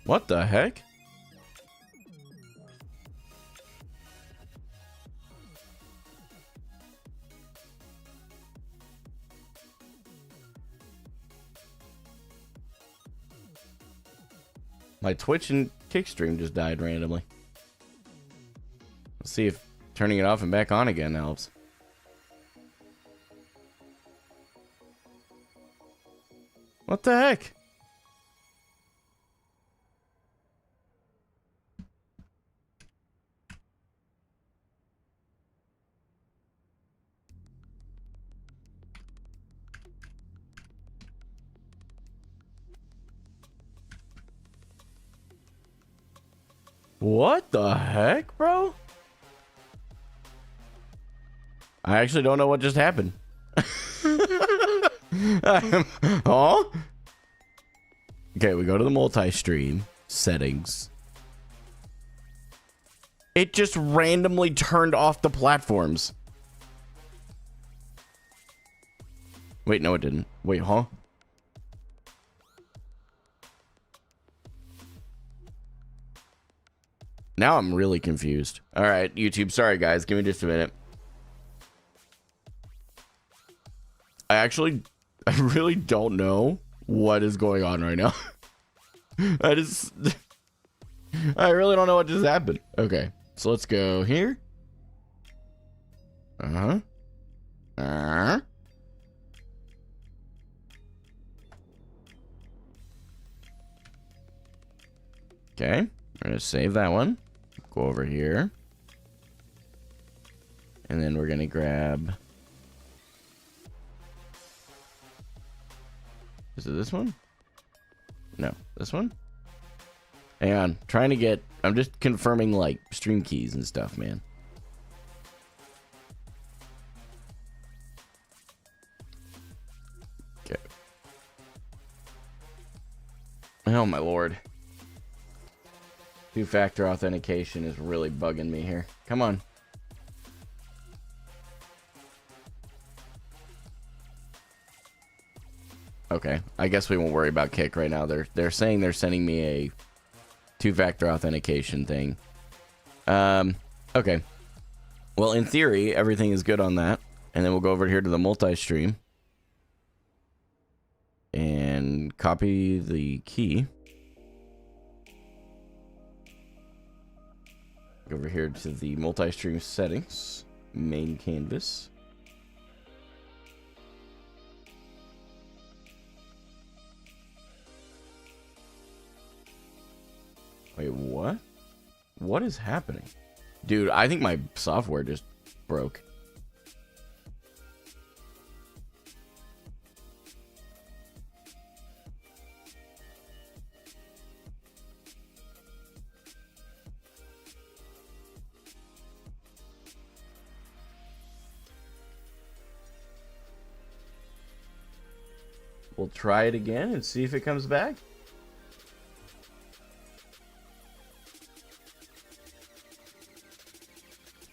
What the heck? My Twitch and Kick stream just died randomly. Let's see if turning it off and back on again helps. What the heck? What the heck, bro? I actually don't know what just happened. Oh? Okay, we go to the multi-stream settings. It just randomly turned off the platforms. Wait, no, it didn't. Wait, huh? Now I'm really confused. All right, YouTube. Sorry, guys. Give me just a minute. I really don't know what is going on right now. I really don't know what just happened. Okay, so let's go here. Okay, we're gonna save that one. Go over here. And then we're gonna grab... Is it this one? No, this one? Hang on, trying to get... I'm just confirming, like, stream keys and stuff, man. Okay. Oh, my lord. Two-factor authentication is really bugging me here. Come on. Okay, I guess we won't worry about Kick right now. They're saying they're sending me a two-factor authentication thing. Okay. Well, in theory, everything is good on that. And then we'll go over here to the multi-stream. And copy the key. Go over here to the multi-stream settings. Main canvas. Wait, what? What is happening? Dude, I think my software just broke. We'll try it again and see if it comes back.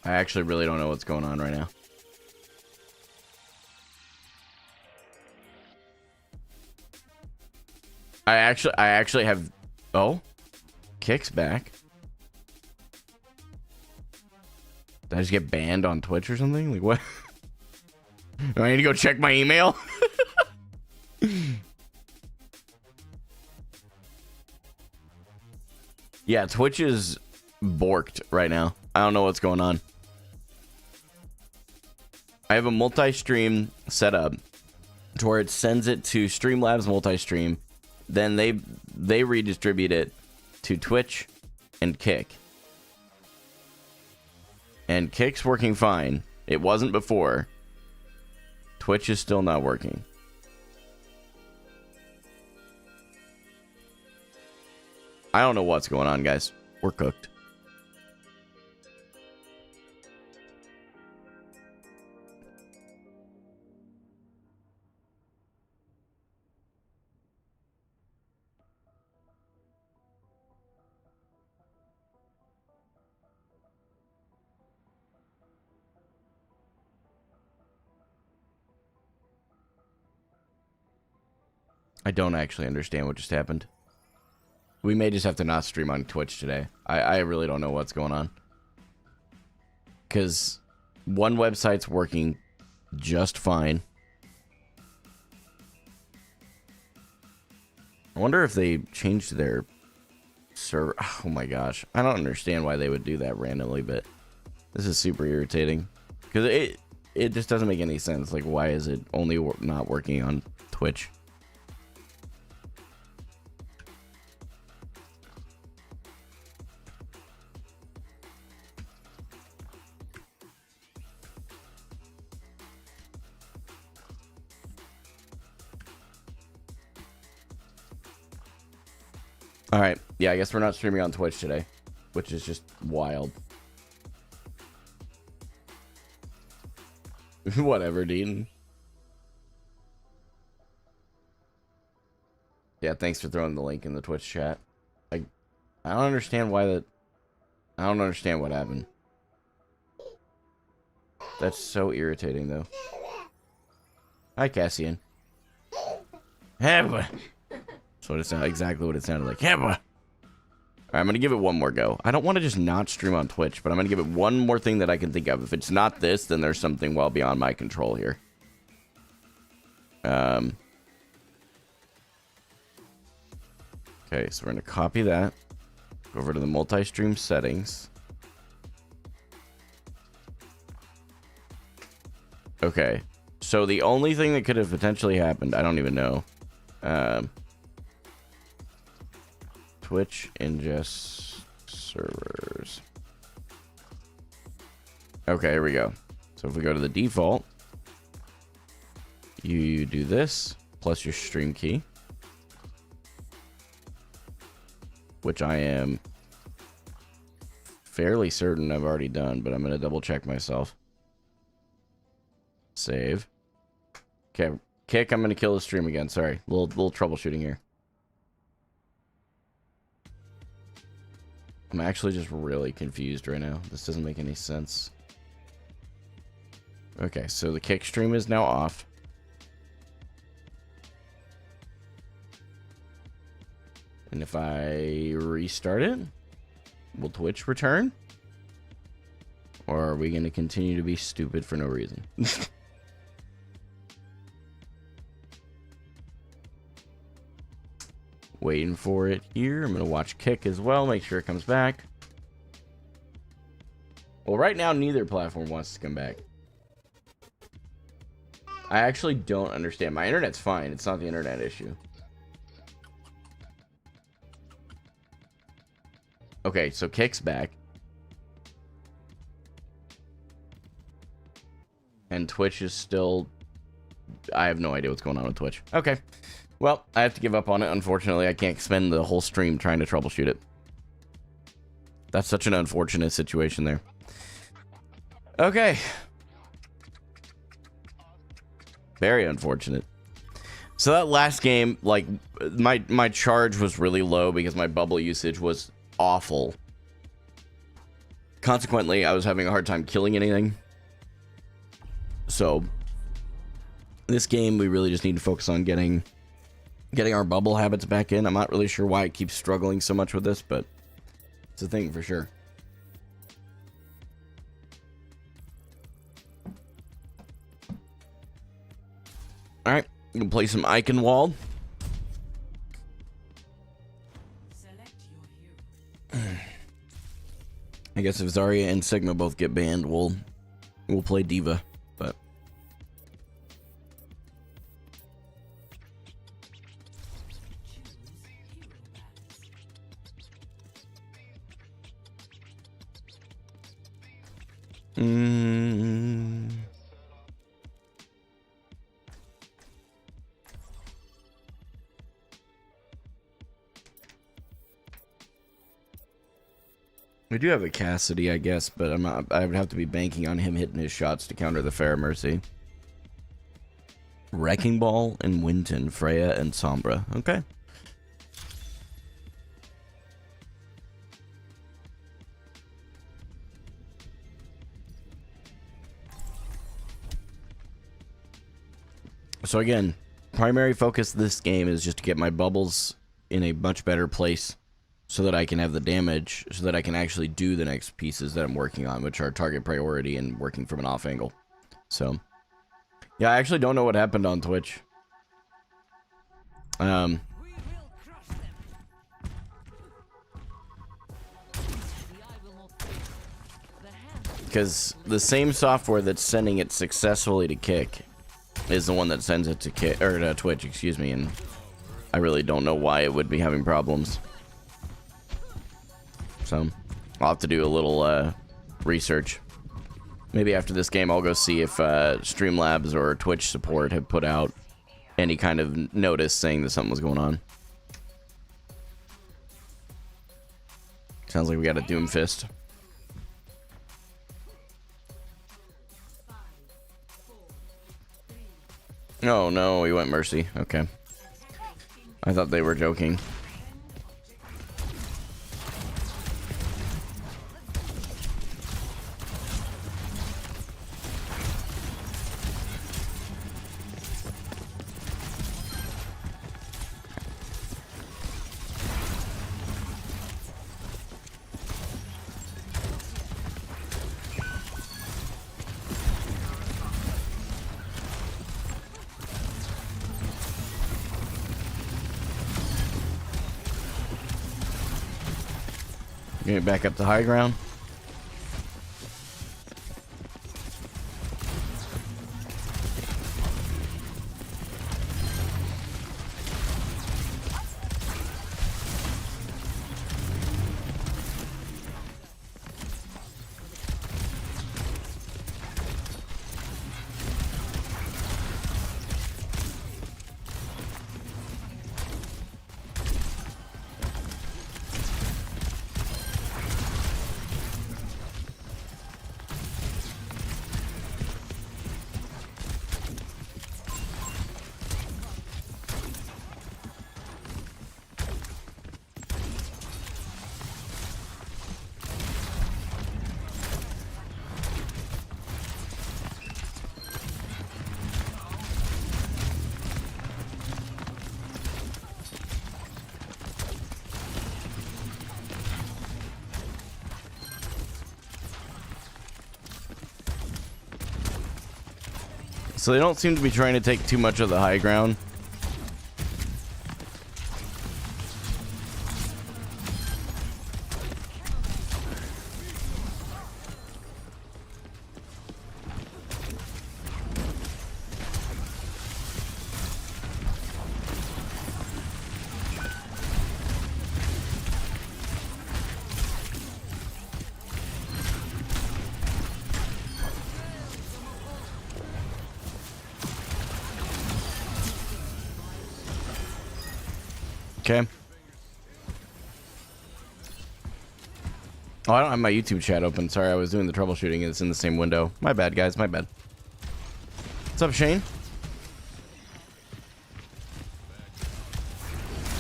I actually really don't know what's going on right now. I actually have... Oh? Kick's back. Did I just get banned on Twitch or something? Like, what? Do I need to go check my email? Yeah, Twitch is borked right now. I don't know what's going on. I have a multi-stream set up to where it sends it to Streamlabs multi-stream. Then they redistribute it to Twitch and Kick. And Kick's working fine. It wasn't before. Twitch is still not working. I don't know what's going on, guys. We're cooked. I don't actually understand what just happened. We may just have to not stream on Twitch today. I really don't know what's going on. Because one website's working just fine. I wonder if they changed their server. Oh my gosh. I don't understand why they would do that randomly, but this is super irritating. Because it just doesn't make any sense. Like, why is it only not working on Twitch? All right. Yeah, I guess we're not streaming on Twitch today. which is just wild. Whatever, Dean. Yeah, thanks for throwing the link in the Twitch chat. I don't understand why that... I don't understand what happened. That's so irritating, though. Hi, Cassian. Heba. That's what it sounded, exactly what it sounded like. Heba. Alright, I'm gonna give it one more go. I don't want to just not stream on Twitch, but I'm gonna give it one more thing that I can think of. If it's not this, then there's something well beyond my control here. Okay, so we're gonna copy that. Go over to the multi-stream settings. Okay, so the only thing that could have potentially happened, I don't even know. Twitch ingest servers. Okay, here we go. So if we go to the default, you do this plus your stream key, which I am fairly certain I've already done, but I'm going to double check myself. Save. Okay, Kick, I'm going to kill the stream again. Sorry, little troubleshooting here. I'm actually just really confused right now. This doesn't make any sense. Okay, so the Kick stream is now off. And if I restart it, will Twitch return? Or are we going to continue to be stupid for no reason? Waiting for it here. I'm going to watch Kick as well, make sure it comes back. Well, right now, neither platform wants to come back. I actually don't understand. My internet's fine. It's not the internet issue. Okay, so Kick's back. And Twitch is still... I have no idea what's going on with Twitch. Okay. Well, I have to give up on it. Unfortunately, I can't spend the whole stream trying to troubleshoot it. That's such an unfortunate situation there. Okay. Very unfortunate. So that last game, like, my charge was really low because my bubble usage was awful. Consequently, I was having a hard time killing anything. So, this game, we really just need to focus on getting our bubble habits back in. I'm not really sure why I keep struggling so much with this, but it's a thing for sure. Alright, I'm gonna play some Eichenwald. I guess if Zarya and Sigma both get banned, we'll play Diva, but we do have a Cassidy, I guess, but I'm not. I would have to be banking on him hitting his shots to counter the Fair Mercy. Wrecking Ball and Winton, Freya and Sombra. Okay. So again, primary focus of this game is just to get my bubbles in a much better place so that I can have the damage, so that I can actually do the next pieces that I'm working on, which are target priority and working from an off angle. So, yeah, I actually don't know what happened on Twitch. Because the same software that's sending it successfully to Kick is the one that sends it to Kick, or to Twitch, excuse me, and I really don't know why it would be having problems. So, I'll have to do a little research. Maybe after this game, I'll go see if Streamlabs or Twitch support have put out any kind of notice saying that something was going on. Sounds like we got a Doom Fist. Oh no, we went Mercy. Okay. I thought they were joking. Get back up to high ground. So they don't seem to be trying to take too much of the high ground. Okay. Oh, I don't have my YouTube chat open. Sorry, I was doing the troubleshooting. It's in the same window. My bad, guys. My bad. What's up, Shane?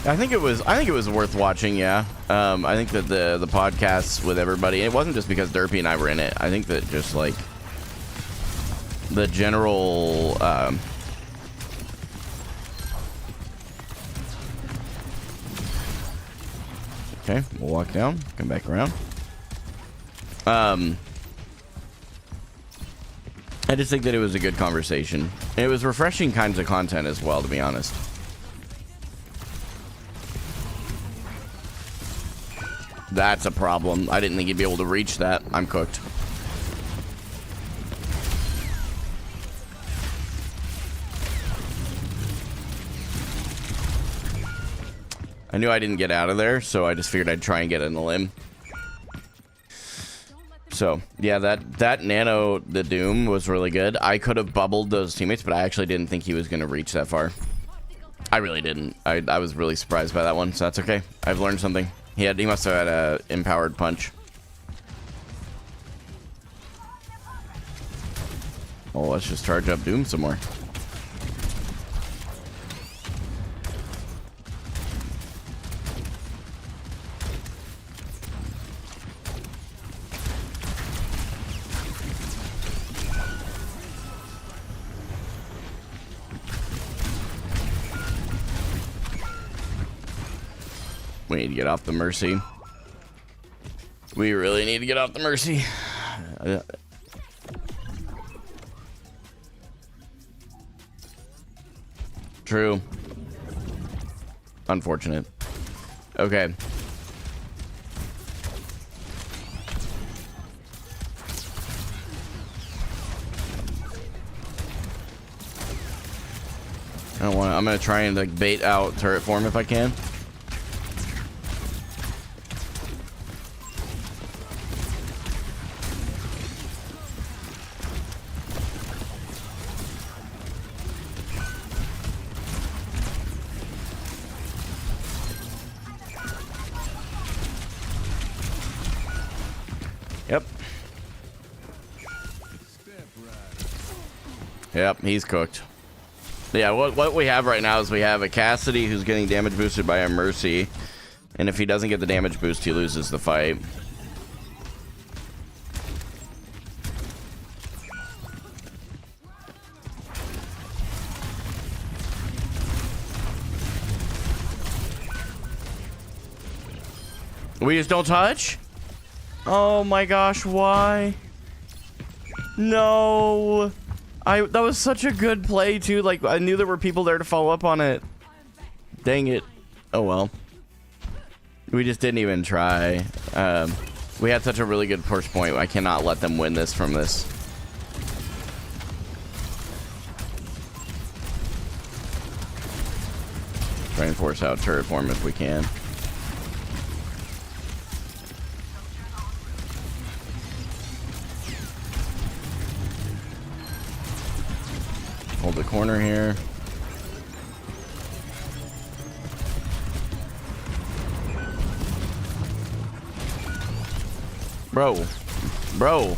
I think it was worth watching. Yeah. I think that the podcasts with everybody. It wasn't just because Derpy and I were in it. I think that just like the general. Okay, we'll walk down, come back around. I just think that it was a good conversation. And it was refreshing kinds of content as well, to be honest. That's a problem. I didn't think he'd be able to reach that. I'm cooked. I knew I didn't get out of there, so I just figured I'd try and get in the limb. So, yeah, that nano, the Doom, was really good. I could have bubbled those teammates, but I actually didn't think he was going to reach that far. I really didn't. I was really surprised by that one, so that's okay. I've learned something. He must have had a empowered punch. Oh, let's just charge up Doom some more. We need to get off the Mercy. We really need to get off the Mercy. True. Unfortunate. Okay. I don't want to. I'm gonna try and like bait out turret form if I can. Yep, he's cooked. Yeah, what we have right now is we have a Cassidy who's getting damage boosted by a Mercy. And if he doesn't get the damage boost, he loses the fight. We just don't touch? Oh my gosh, why? No. That was such a good play too. Like, I knew there were people there to follow up on it. Dang it. Oh well. We just didn't even try. We had such a really good push point. I cannot let them win this from this. Try and force out turret form if we can. Hold the corner here. Bro.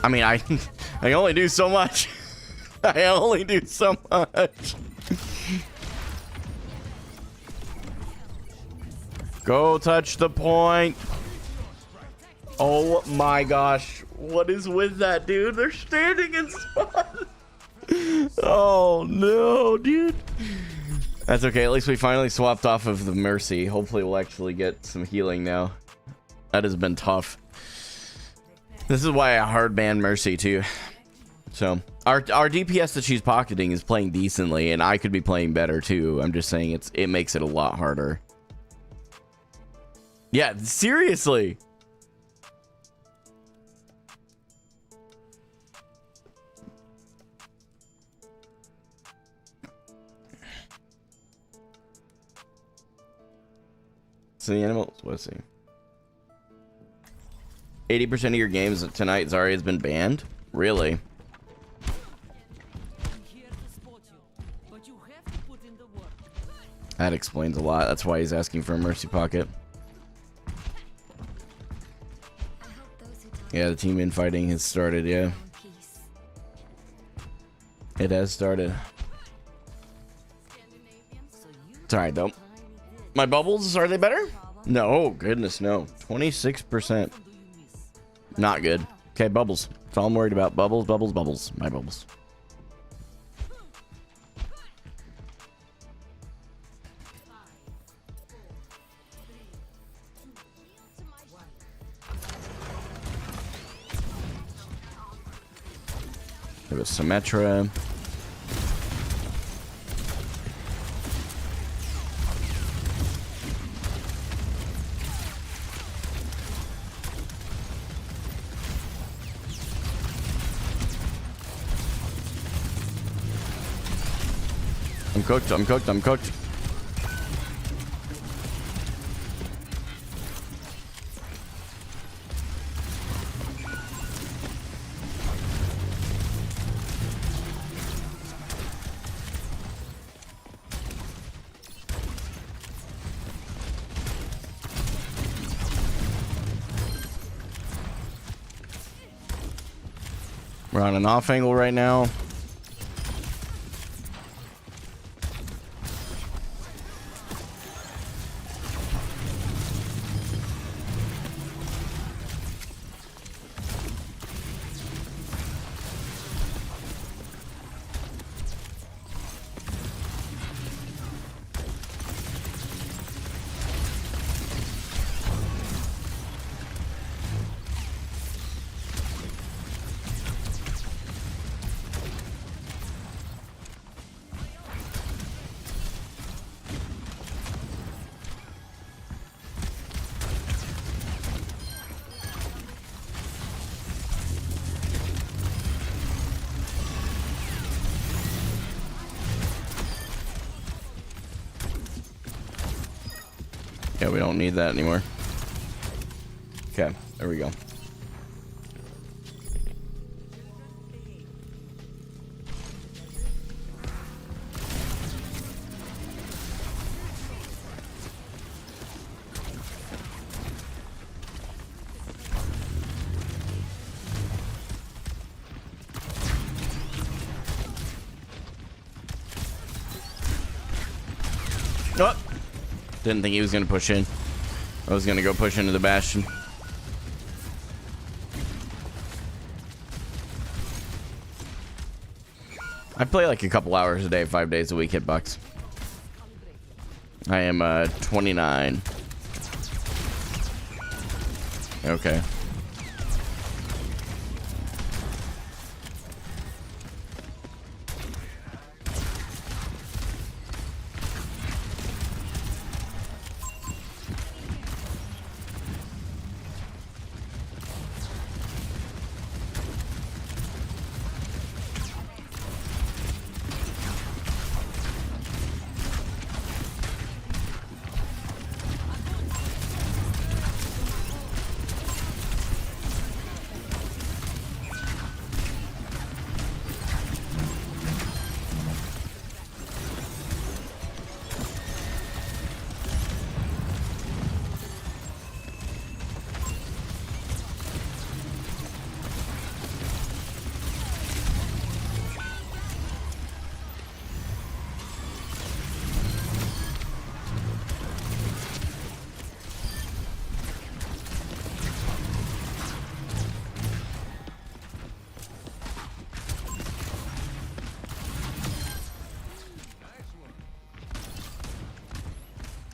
I mean, I only do so much. I only do so much. Go touch the point. Oh my gosh. What is with that, dude? They're standing in spot. Oh no, dude. That's okay. At least we finally swapped off of the Mercy. Hopefully we'll actually get some healing now. That has been tough. This is why I hard ban Mercy too. So our DPS that she's pocketing is playing decently, and I could be playing better too. I'm just saying it makes it a lot harder. Yeah, seriously. So the animals, let's see. 80% of your games tonight, Zarya has been banned? Really? That explains a lot. That's why he's asking for a Mercy pocket. Yeah, the team infighting has started, yeah. It has started. It's alright though. My bubbles, are they better? No, goodness, no. 26%. Not good. Okay, bubbles. That's all I'm worried about. Bubbles, bubbles, bubbles. My bubbles. There was Symmetra. I'm cooked, I'm cooked, I'm cooked. We're on an off angle right now. Yeah, we don't need that anymore. Okay, there we go. Oh! Didn't think he was going to push in. I was going to go push into the Bastion. I play like a couple hours a day, 5 days a week, Hitbox. I am 29. Okay.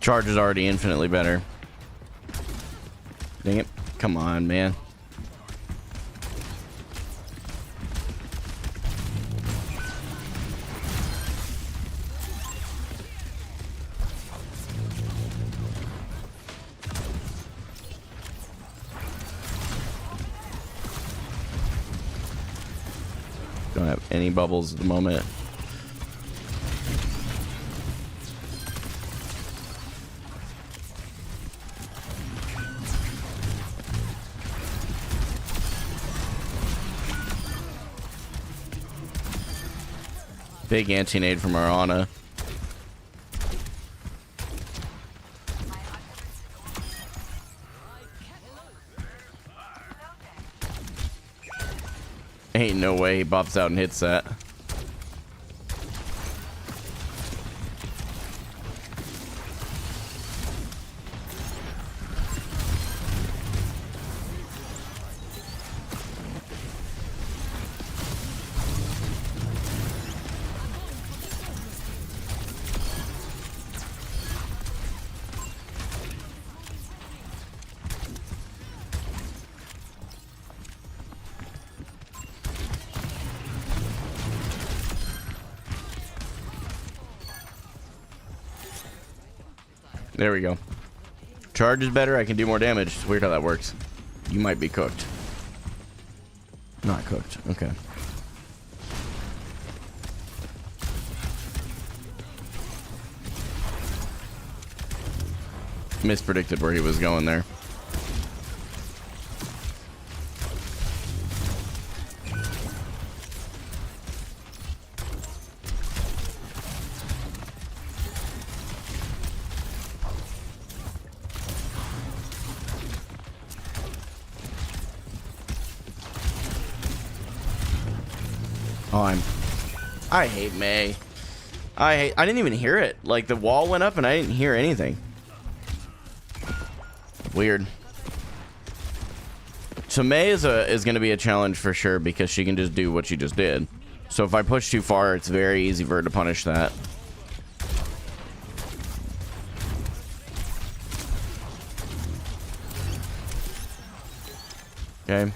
Charge is already infinitely better. Dang it. Come on, man. Don't have any bubbles at the moment. Big anti-nade from Arana. Ain't no way he bops out and hits that. There we go. Charge is better. I can do more damage. It's weird how that works. You might be cooked. Not cooked. Okay. Mispredicted where he was going there. Oh, I hate Mei. I didn't even hear it. Like, the wall went up and I didn't hear anything. Weird. So Mei is going to be a challenge for sure because she can just do what she just did. So if I push too far, it's very easy for her to punish that. Okay.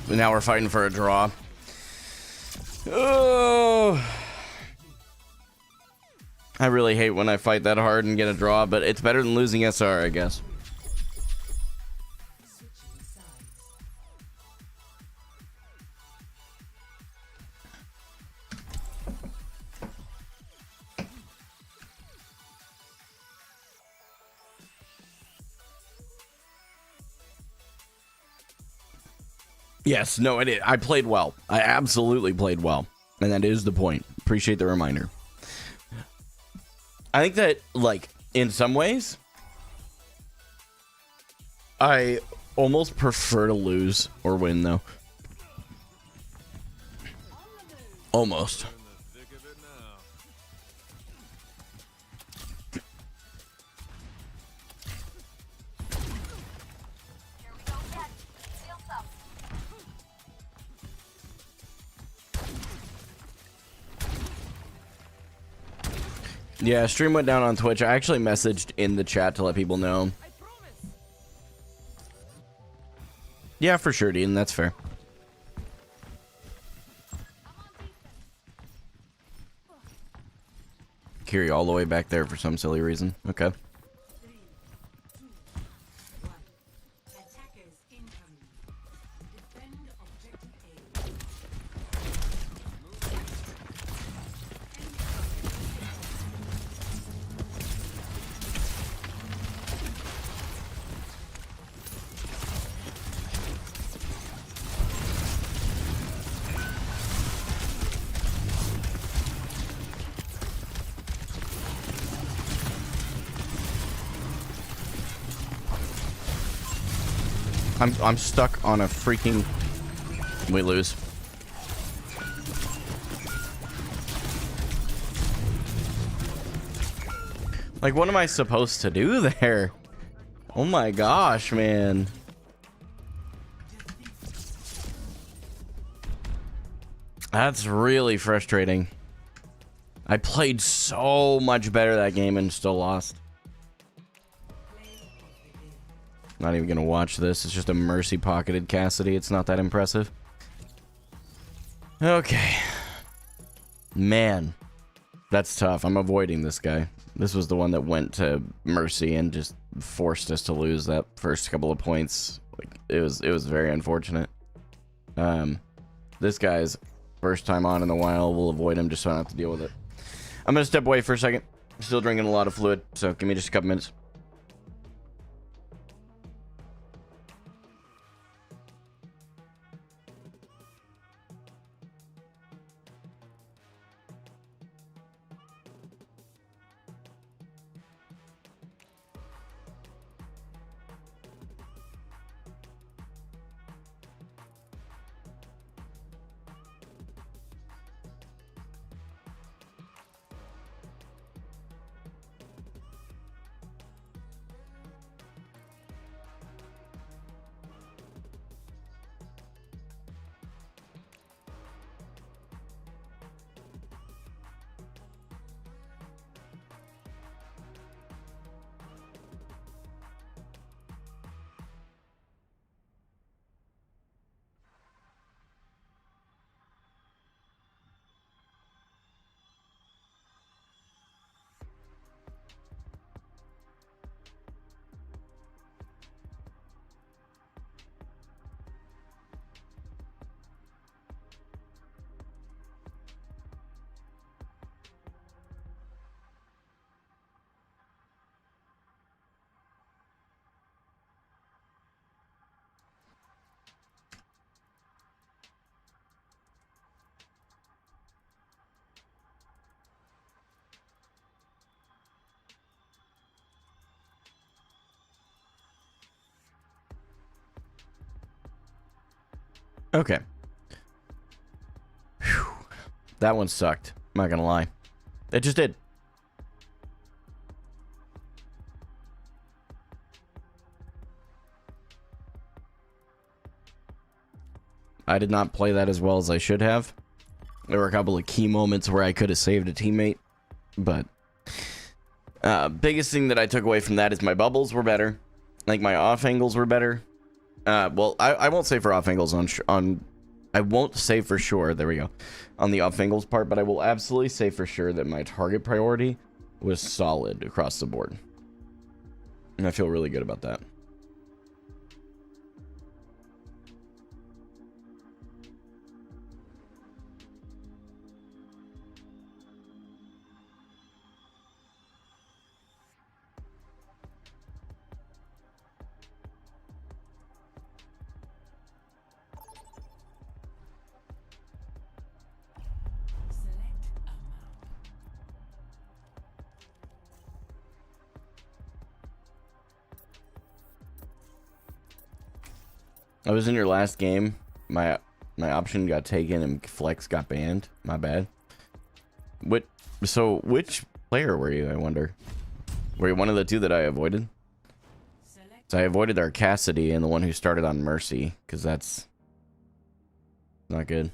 Now we're fighting for a draw. Oh, I really hate when I fight that hard and get a draw, but it's better than losing SR, I guess. Yes, no, I did. I played well. I absolutely played well. And that is the point. Appreciate the reminder. I think that, like, in some ways, I almost prefer to lose or win, though. Almost. Yeah, stream went down on Twitch. I actually messaged in the chat to let people know. Yeah, for sure, Dean. That's fair. Kiri all the way back there for some silly reason. Okay. I'm stuck on a freaking... We lose. Like, what am I supposed to do there? Oh my gosh, man. That's really frustrating. I played so much better that game and still lost. Not even gonna watch this. It's just a mercy pocketed Cassidy. It's not that impressive. Okay. Man. That's tough. I'm avoiding this guy. This was the one that went to mercy and just forced us to lose that first couple of points. Like, it was very unfortunate. This guy's first time on in a while. We'll avoid him just so I don't have to deal with it. I'm gonna step away for a second. I'm still drinking a lot of fluid, so give me just a couple minutes. Okay. Whew. That one sucked. I'm not gonna lie. It just did. I did not play that as well as I should have. There were a couple of key moments where I could have saved a teammate, but biggest thing that I took away from that is my bubbles were better. Like, my off angles were better. Well, I won't say for off angles on I won't say for sure. There we go. On the off angles part, but I will absolutely say for sure that my target priority was solid across the board. And I feel really good about that. I was in your last game. My option got taken and flex got banned. My bad. Which player were you, I wonder? Were you one of the two that I avoided? So I avoided our Cassidy and the one who started on Mercy, because that's not good.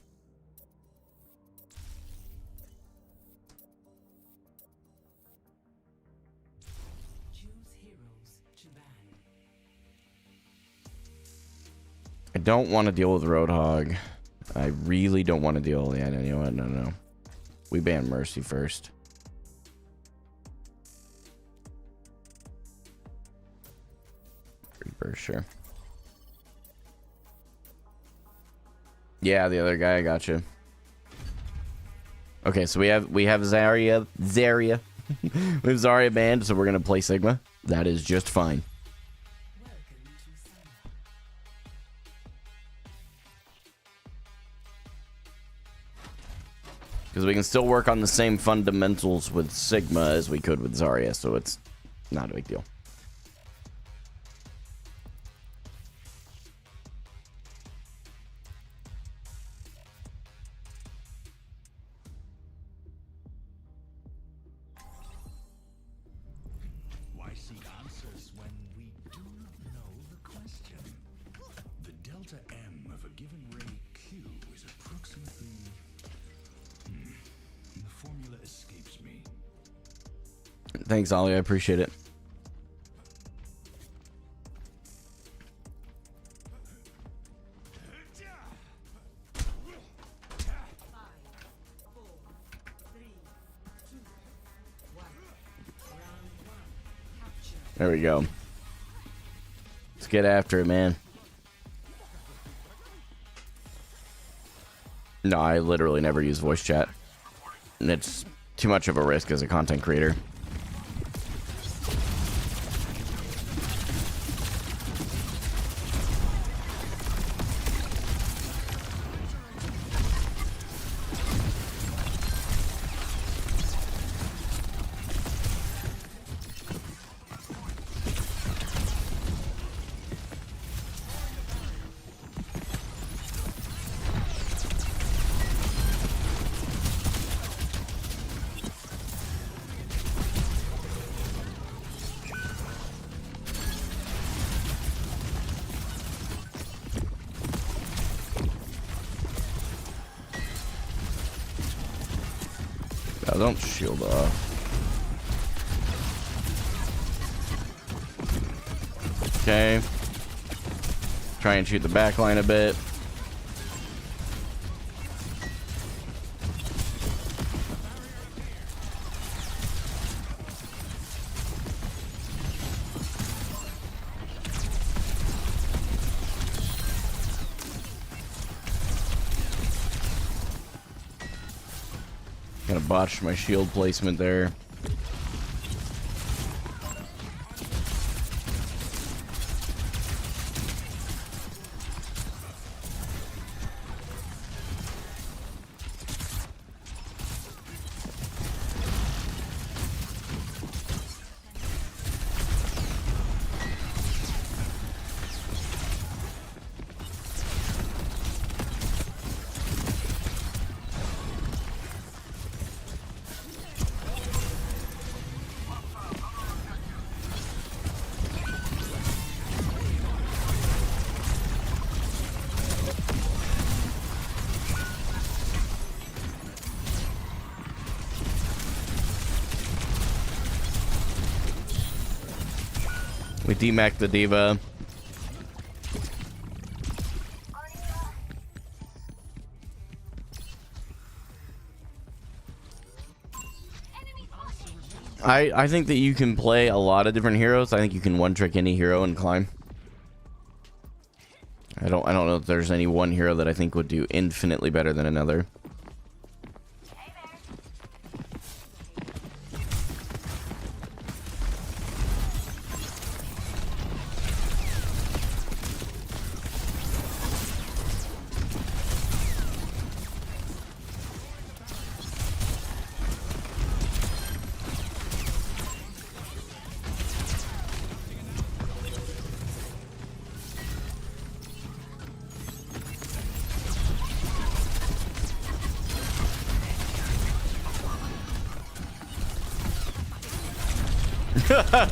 I don't want to deal with Roadhog. I really don't want to deal. Yeah, you know what? No. We ban Mercy first. Reaper, sure. Yeah, the other guy, I gotcha. Okay, so we have Zarya. We have Zarya banned, so we're gonna play Sigma. That is just fine. Because we can still work on the same fundamentals with Sigma as we could with Zarya, so it's not a big deal. Why seek answers when we do not know the question? The delta M of a given ray Q is approximately... The formula escapes me. Thanks, Ollie. I appreciate it. There we go. Let's get after it, man. No, I literally never use voice chat. And it's too much of a risk as a content creator. Oh, don't shield off. Okay. Try and shoot the back line a bit. Kind of botched my shield placement there. We demacked the diva. I think that you can play a lot of different heroes. I think you can one-trick any hero and climb. I don't know if there's any one hero that I think would do infinitely better than another.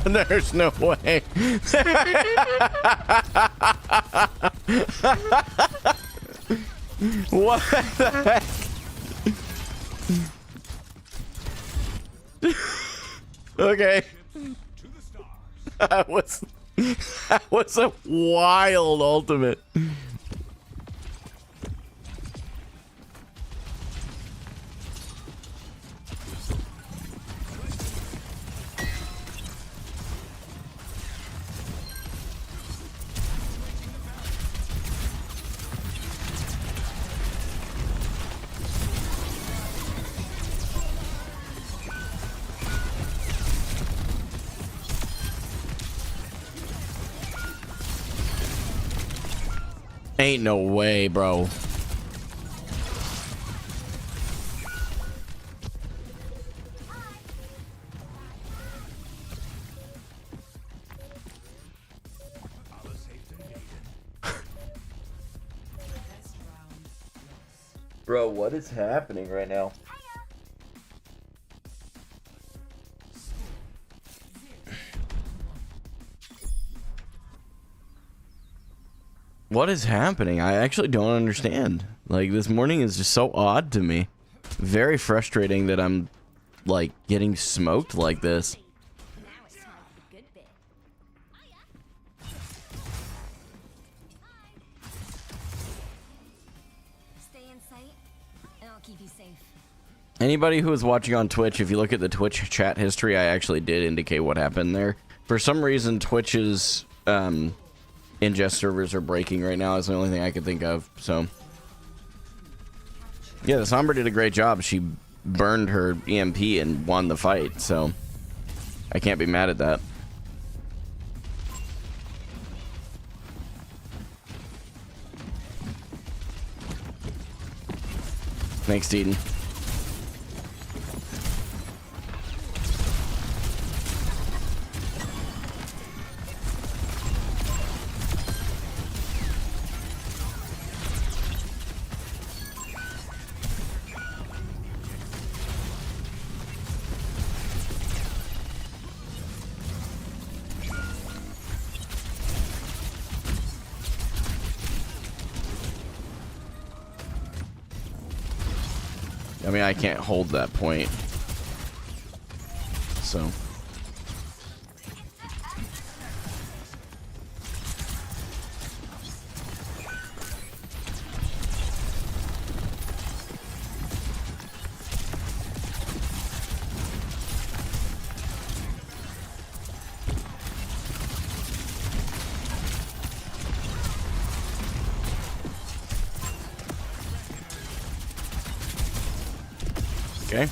There's no way. What the heck? Okay. That was a wild ultimate. Ain't no way, bro. Bro, what is happening right now? What is happening? I actually don't understand. Like, this morning is just so odd to me. Very frustrating that I'm, like, getting smoked like this. Now it's time for the good bit. Stay in sight, and I'll keep you safe. Anybody who is watching on Twitch, if you look at the Twitch chat history, I actually did indicate what happened there. For some reason, Twitch's, ingest servers are breaking right now. Is the only thing I could think of. So yeah, the Sombra did a great job. She burned her EMP and won the fight, so I can't be mad at that. Thanks, Deedon. I mean, I can't hold that point. So. Okay.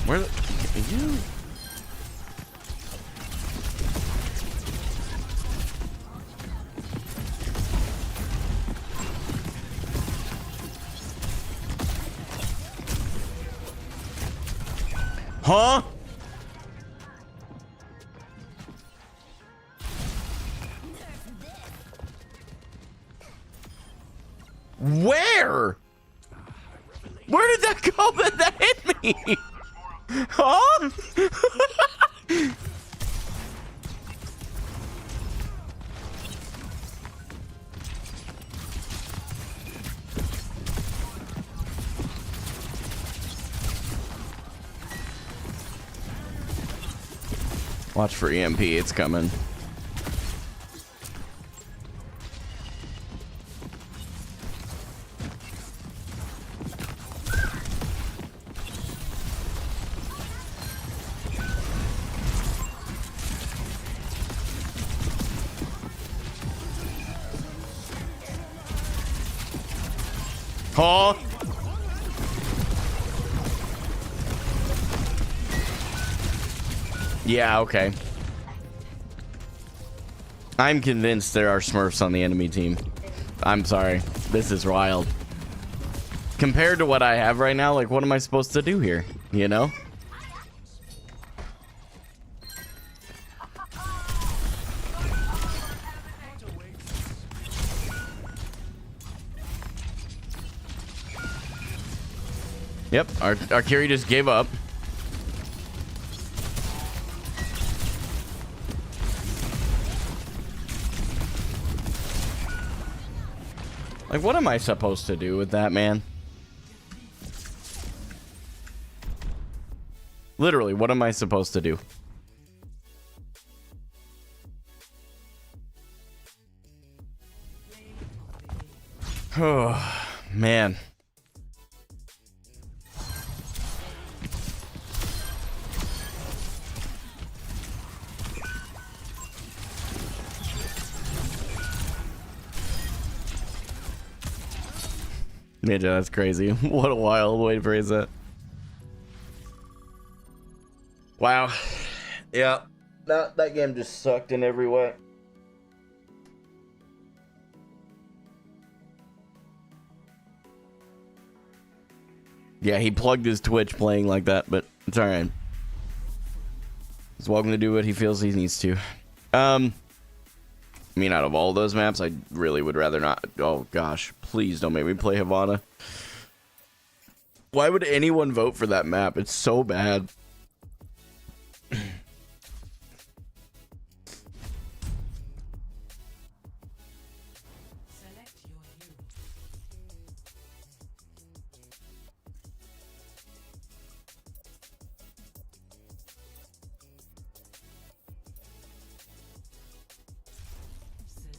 Where the are you? Huh? Where? Where did that go? That hit me? Huh? Watch for EMP, it's coming. Oh. Yeah, okay. I'm convinced there are Smurfs on the enemy team. I'm sorry. This is wild. Compared to what I have right now, like, what am I supposed to do here? You know? Yep, our carry just gave up. Like, what am I supposed to do with that, man? Literally, what am I supposed to do? Oh, man. Ninja, that's crazy. What a wild way to phrase that. Wow. Yeah. That game just sucked in every way. Yeah, he plugged his Twitch playing like that, but it's alright. He's welcome to do what he feels he needs to. I mean, out of all those maps, I really would rather not. Oh, gosh. Please don't make me play Havana. Why would anyone vote for that map? It's so bad.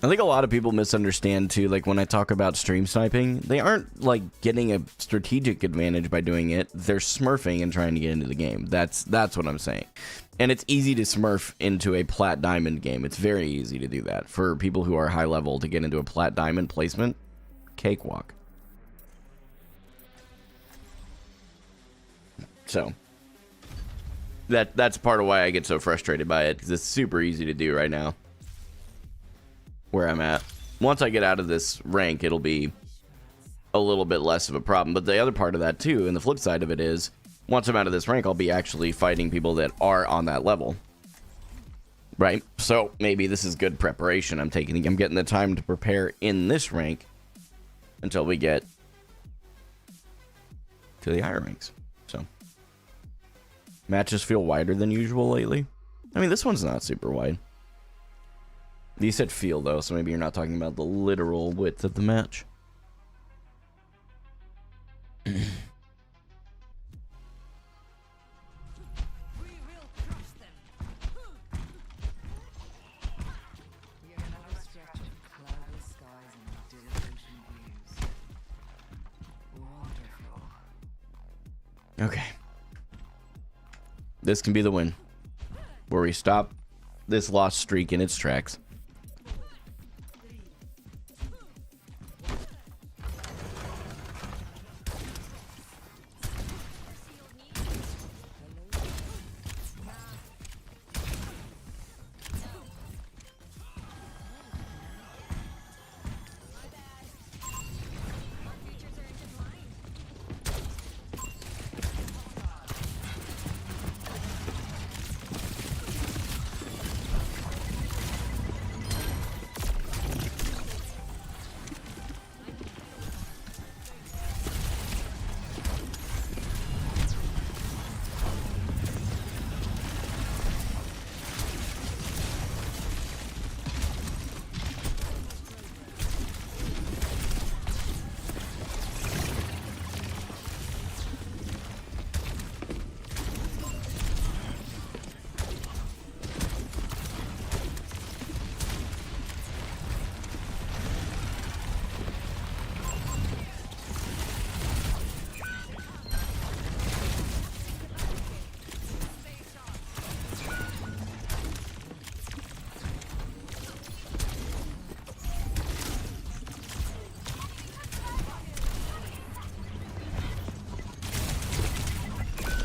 I think a lot of people misunderstand too, like when I talk about stream sniping, they aren't like getting a strategic advantage by doing it. They're smurfing and trying to get into the game. That's what I'm saying. And it's easy to smurf into a plat diamond game. It's very easy to do that. For people who are high level to get into a plat diamond placement, cakewalk. So that's part of why I get so frustrated by it, because it's super easy to do right now. Where I'm at. Once I get out of this rank, it'll be a little bit less of a problem. But the other part of that too, and the flip side of it is, once I'm out of this rank, I'll be actually fighting people that are on that level. Right? So maybe this is good preparation. I'm getting the time to prepare in this rank until we get to the higher ranks. So matches feel wider than usual lately. I mean, this one's not super wide. You said feel, though, so maybe you're not talking about the literal width of the match. Okay. This can be the win, where we stop this lost streak in its tracks.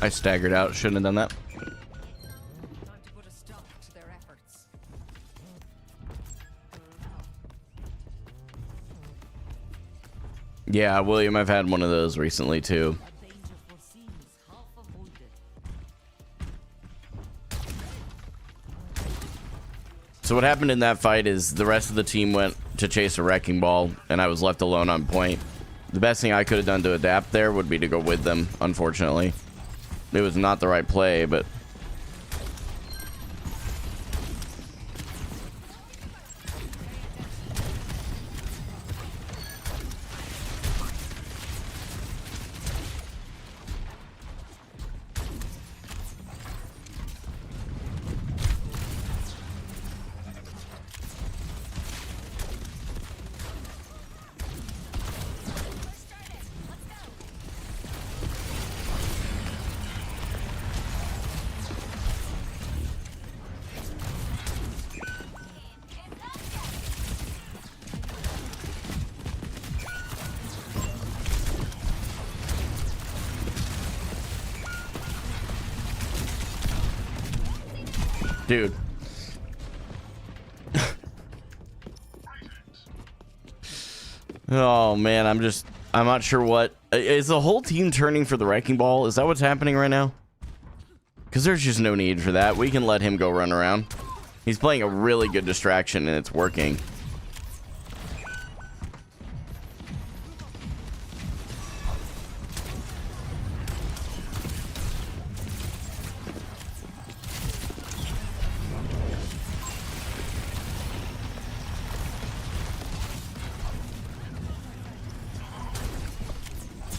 I staggered out. Shouldn't have done that. Time to put a stop to their efforts. Yeah, William, I've had one of those recently too. A danger foreseen is half avoided. So what happened in that fight is the rest of the team went to chase a wrecking ball, and I was left alone on point. The best thing I could have done to adapt there would be to go with them, unfortunately. It was not the right play, but... Dude. Oh man, I'm not sure what is the whole team turning for the wrecking ball. Is that what's happening right now? Because there's just no need for that. We can let him go run around. He's playing a really good distraction and it's working.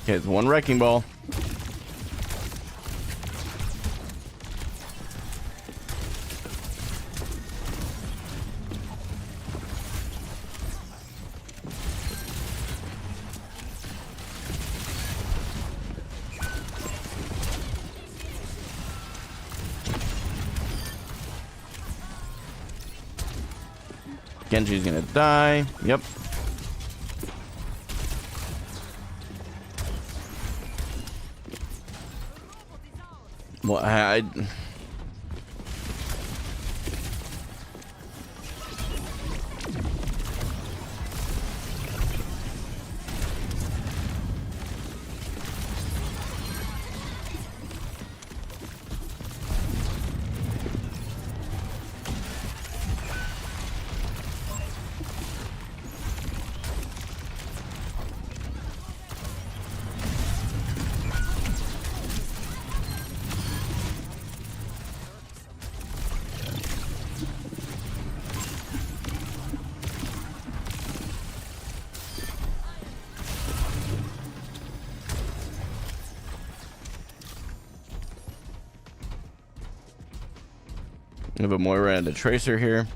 Okay, it's one wrecking ball. Genji's gonna die. Yep. Well, I have a Moira and a Tracer here.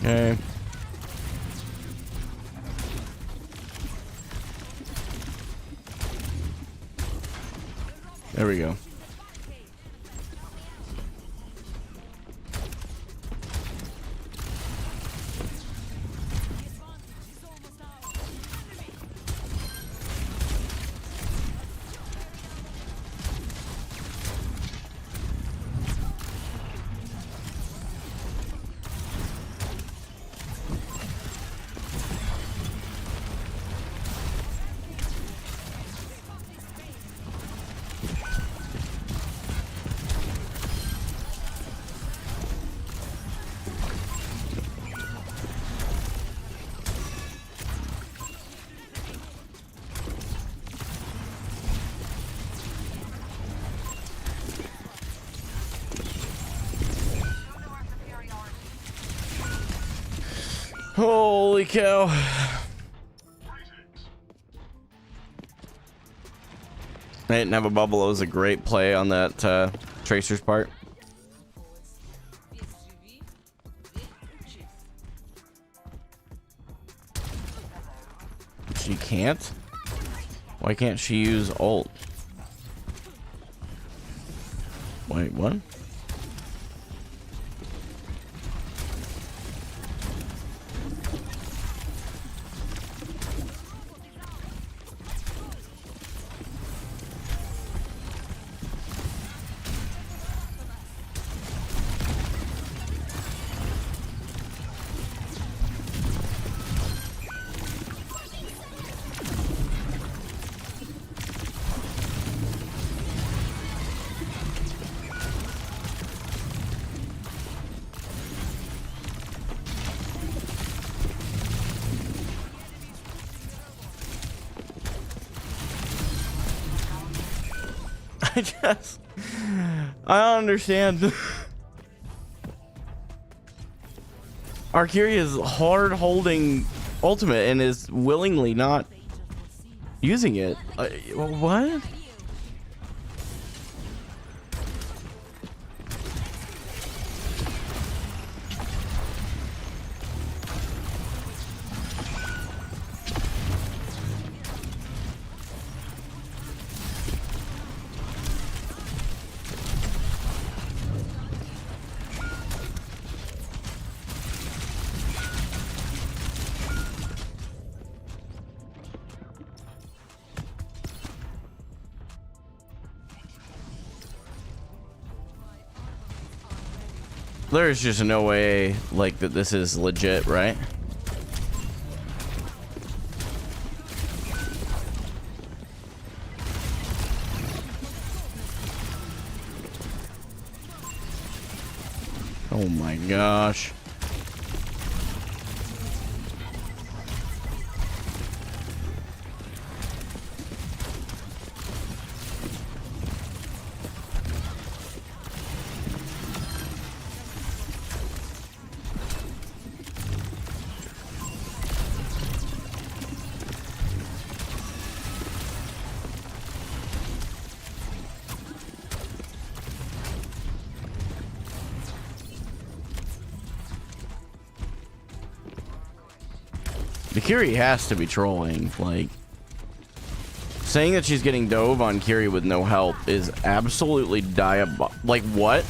Okay. There we go. Holy cow. I didn't have a bubble. It was a great play on that Tracer's part. can't? Why can't she use ult? Wait, what? I don't understand. Arcuria is hard holding ultimate and is willingly not using it. What? There's just no way, like, that this is legit, right? Oh my gosh. The Kiri has to be trolling. Like, saying that she's getting dove on Kiri with no help is absolutely diabolical. Like, what?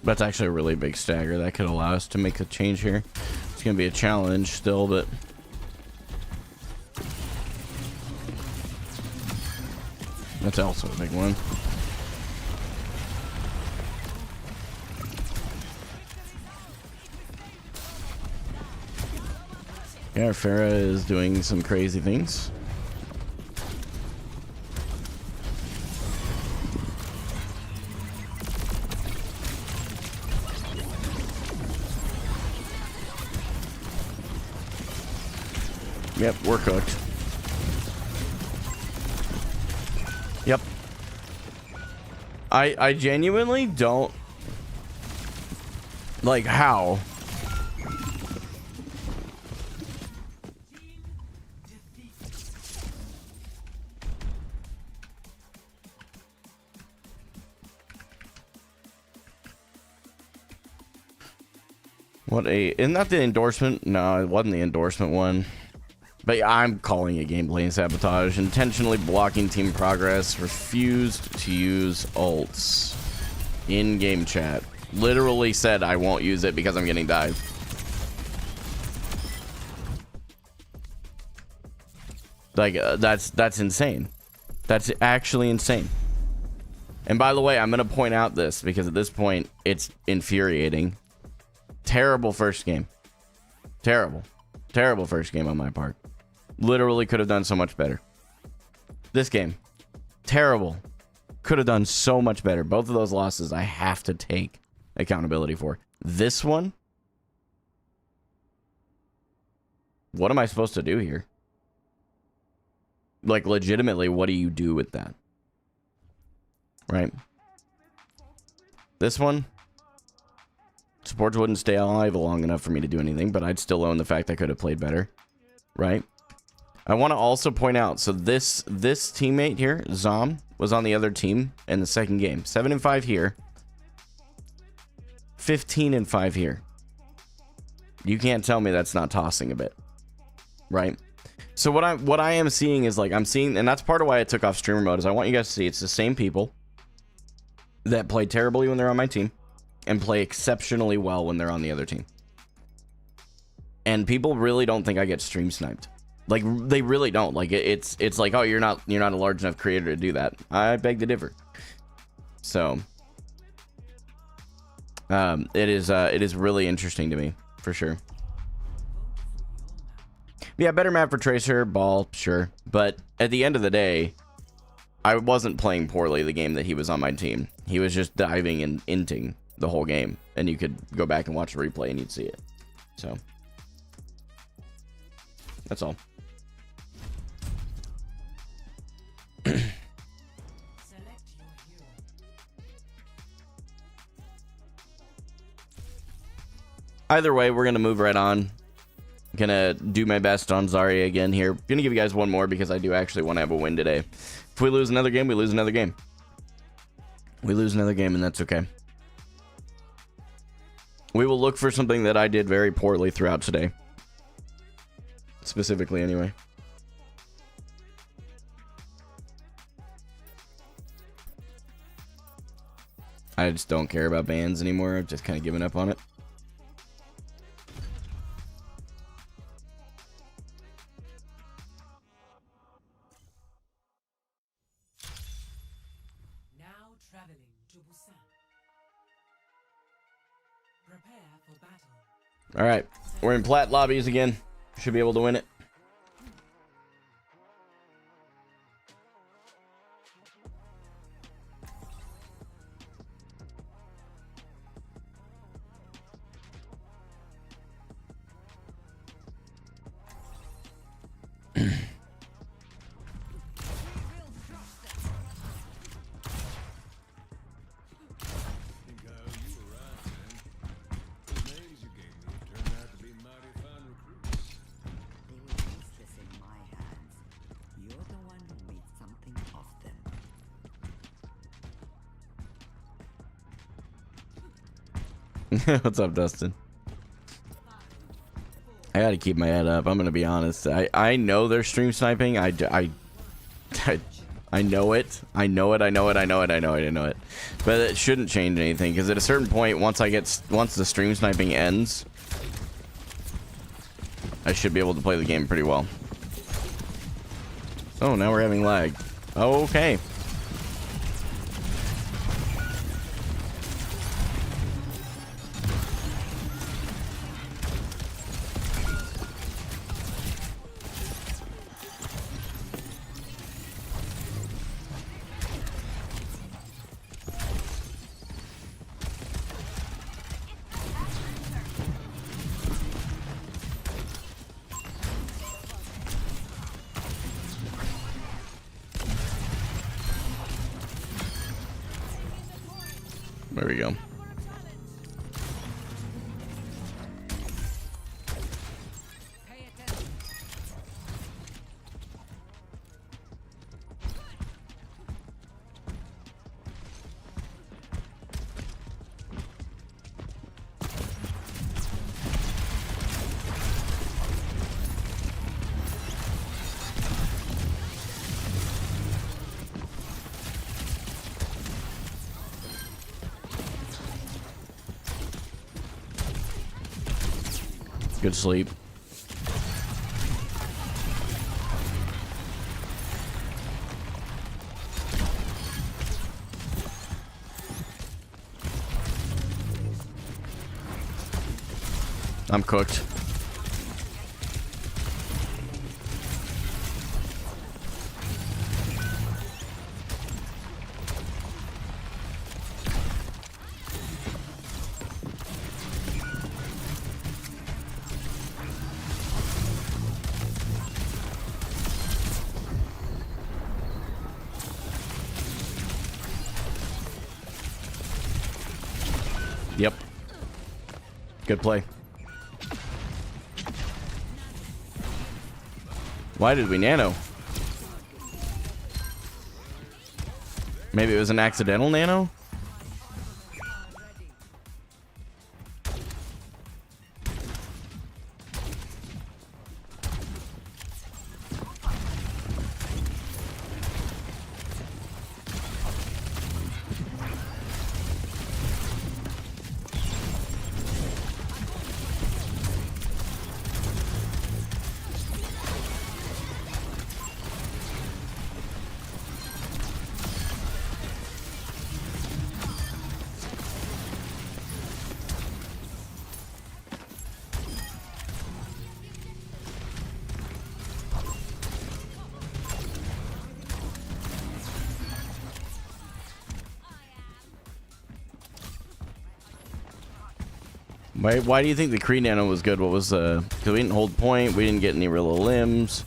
That's actually a really big stagger. That could allow us to make a change here. It's going to be a challenge still, but... that's also a big one. Yeah, Farah is doing some crazy things. Yep, we're cooked. Yep. I genuinely don't... like, how? What a... isn't that the endorsement? No, it wasn't the endorsement one. But yeah, I'm calling it gameplay and sabotage. Intentionally blocking team progress. Refused to use ults. In-game chat. Literally said I won't use it because I'm getting dive. Like, that's insane. That's actually insane. And by the way, I'm going to point out this because at this point, it's infuriating. Terrible first game. Terrible. Terrible first game on my part. Literally could have done so much better. This game, Terrible. Could have done so much better. Both of those losses I have to take accountability for. This one? What am I supposed to do here? Like, legitimately, what do you do with that? Right? This one? Supports wouldn't stay alive long enough for me to do anything, but I'd still own the fact I could have played better. Right? I want to also point out, so this teammate here, Zom, was on the other team in the second game. 7-5 here. 15-5 here. You can't tell me that's not tossing a bit. Right? So what I am seeing is, like, I'm seeing, and that's part of why I took off streamer mode, is I want you guys to see it's the same people that play terribly when they're on my team and play exceptionally well when they're on the other team. And people really don't think I get stream sniped. Like, they really don't. Like, it's like, oh, you're not a large enough creator to do that. I beg to differ. So it is really interesting to me, for sure. Yeah, better map for Tracer, ball, sure. But at the end of the day, I wasn't playing poorly the game that he was on my team. He was just diving and inting the whole game. And you could go back and watch the replay and you'd see it. So that's all. Either way, we're gonna move right on. Gonna do my best on Zarya again here. Gonna give you guys one more because I do actually want to have a win today. If we lose another game, we lose another game. We lose another game, and that's okay. We will look for something that I did very poorly throughout today. Specifically, anyway. I just don't care about bans anymore. I've just kind of given up on it. All right, we're in plat lobbies again. Should be able to win it. What's up, Dustin? I gotta keep my head up. I'm gonna be honest. I know they're stream sniping. I know it. I know it. But it shouldn't change anything because at a certain point, once the stream sniping ends, I should be able to play the game pretty well. Oh, now we're having lag. Oh, okay. There we go. Good sleep. I'm cooked. Yep. Good play. Why did we nano? Maybe it was an accidental nano? Why do you think the Kree nano was good? What was because we didn't hold point, we didn't get any real limbs.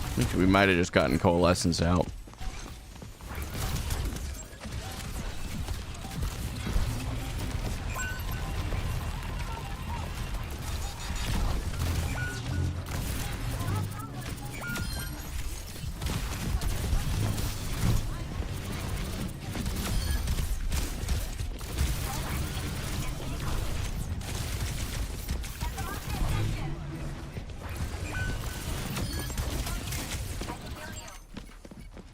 I think we might have just gotten coalescence out.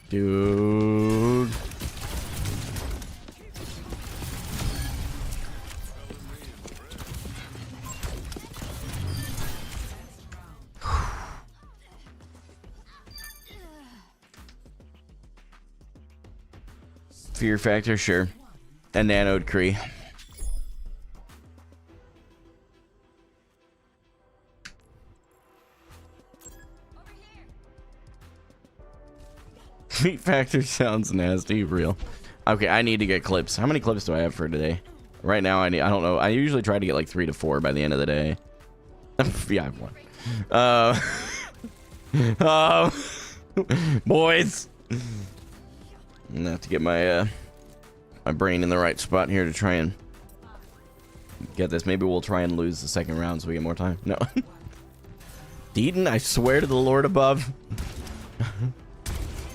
Dude. Fear factor, sure. And nanoed Kree. Fear factor sounds nasty, real. Okay, I need to get clips. How many clips do I have for today? Right now, I don't know. I usually try to get like 3 to 4 by the end of the day. Yeah, I have one. Boys. I'm gonna have to get my my brain in the right spot here to try and get this. Maybe we'll try and lose the second round so we get more time. No. Deaton, I swear to the Lord above.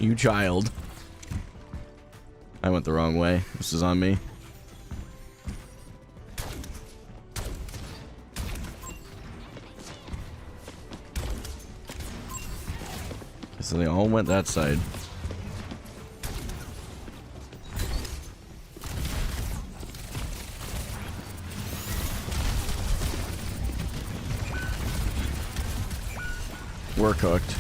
You child. I went the wrong way. This is on me. So they all went that side. We're cooked.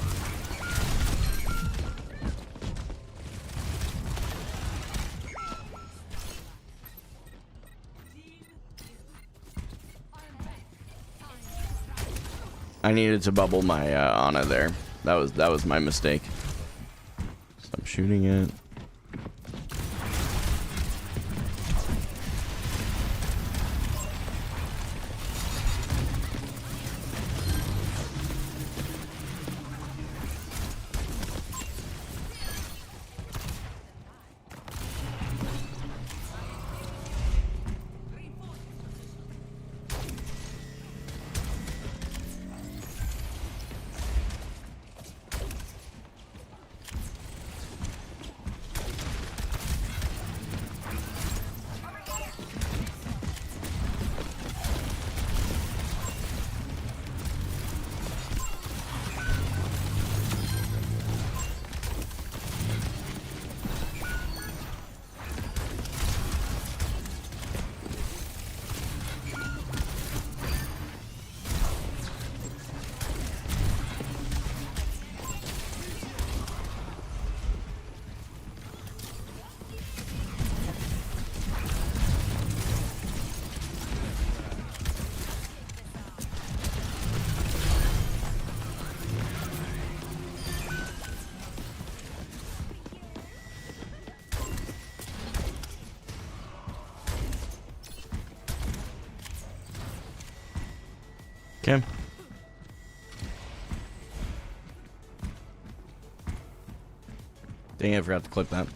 I needed to bubble my Ana there. That was my mistake. So I'm shooting it. Okay. Dang, I forgot to clip that.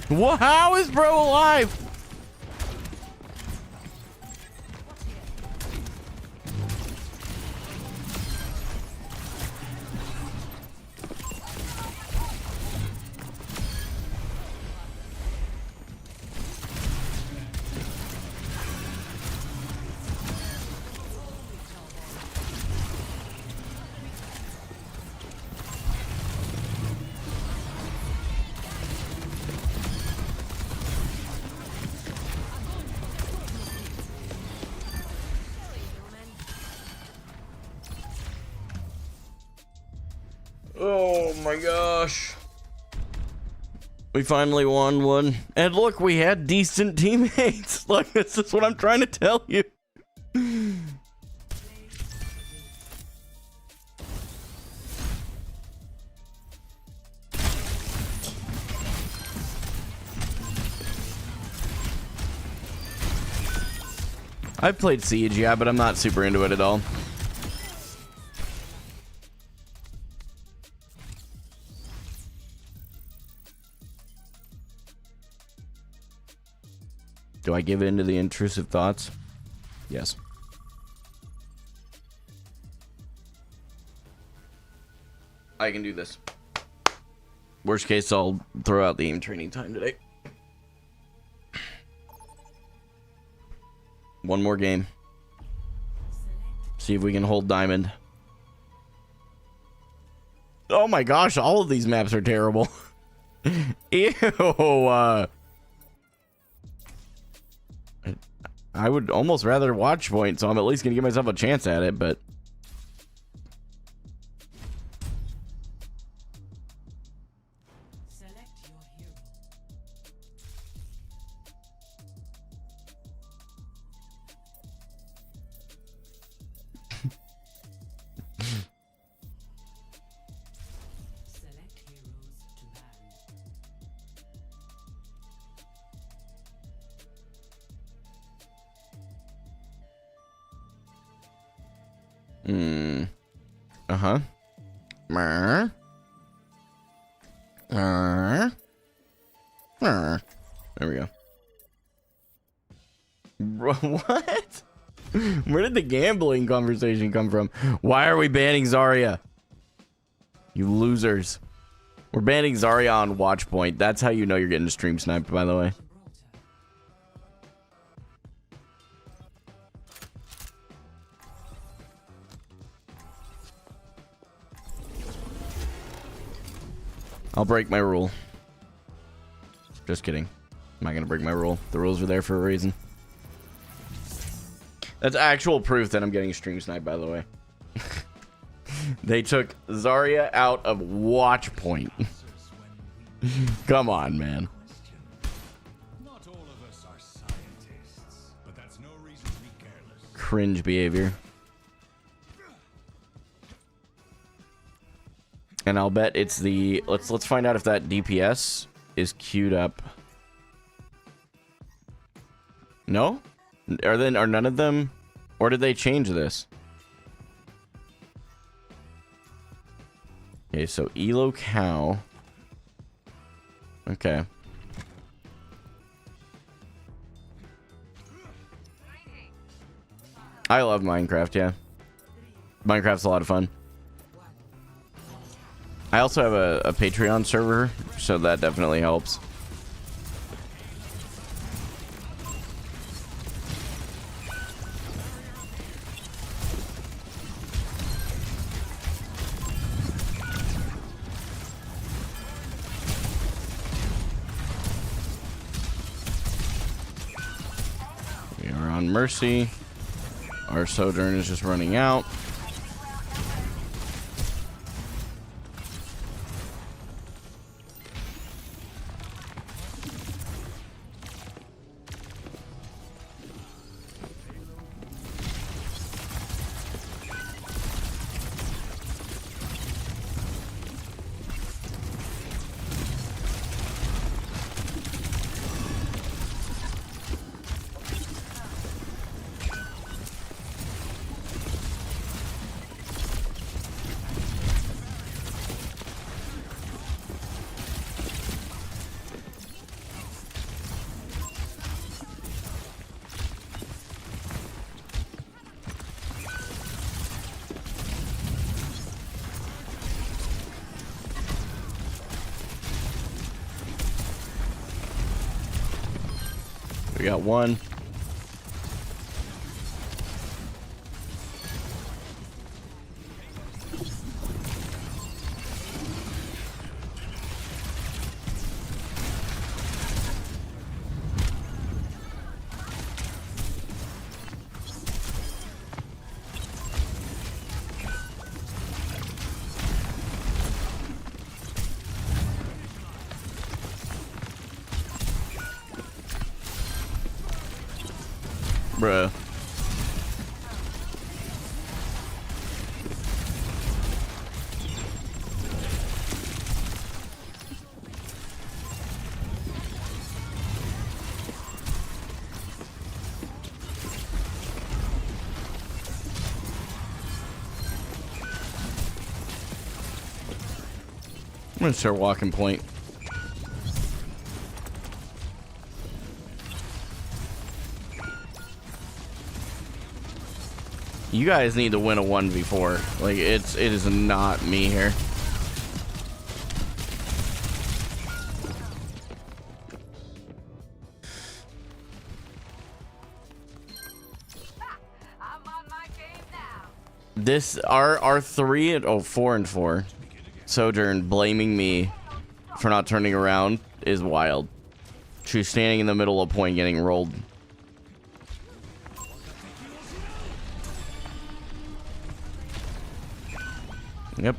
What? How is bro alive? Oh my gosh. We finally won one. And look, we had decent teammates. Like, this is what I'm trying to tell you. I've played Siege, yeah, but I'm not super into it at all. Do I give in to the intrusive thoughts? Yes. I can do this. Worst case, I'll throw out the aim training time today. One more game. See if we can hold diamond. Oh my gosh, all of these maps are terrible. Ew. I would almost rather watch point, so I'm at least gonna give myself a chance at it, but Select your hero. Select heroes to ban. Uh-huh. There we go. Bro, what? Where did the gambling conversation come from? Why are we banning Zarya? You losers. We're banning Zarya on watch point. That's how you know you're getting stream sniped, by the way. I'll break my rule. Just kidding. I'm not gonna break my rule. The rules are there for a reason. That's actual proof that I'm getting stream sniped, by the way. They took Zarya out of watch point. Come on, man. Not all of us are scientists, but that's no reason to be careless. Cringe behavior. And I'll bet it's the let's find out if that DPS is queued up. No? Are none of them, or did they change this? Okay, so Elo Cow. Okay. I love Minecraft, yeah. Minecraft's a lot of fun. I also have a Patreon server, so that definitely helps. We We're on Mercy. Our Sojourn is just running out. We got one. Bruh. I'm gonna start walking point. You guys need to win a 1v4. Like, it is not me here. I'm on my game now. This our 3 and 4 and 4 Sojourn blaming me for not turning around is wild. She's standing in the middle of point getting rolled. Yep.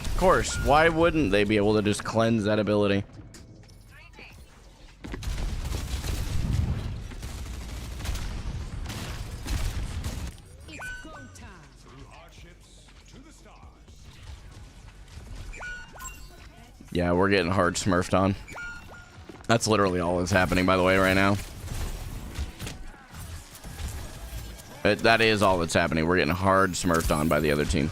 Of course, why wouldn't they be able to just cleanse that ability? Yeah, we're getting hard smurfed on. That's literally all that's happening, by the way, right now. That is all that's happening. We're getting hard smurfed on by the other team.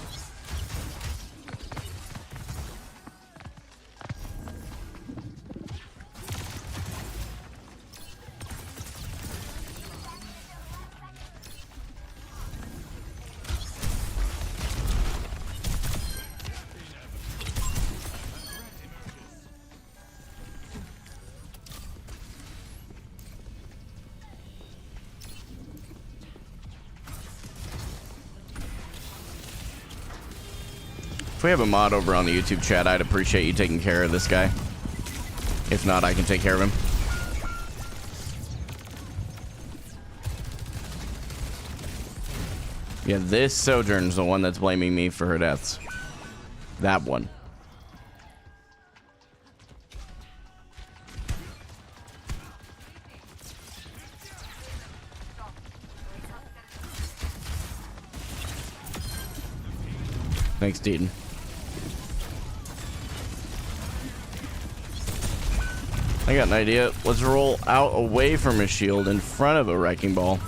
If we have a mod over on the YouTube chat, I'd appreciate you taking care of this guy. If not, I can take care of him. Yeah, this Sojourn's the one that's blaming me for her deaths. That one. Thanks, Deaton. I got an idea. Let's roll out away from a shield in front of a wrecking ball.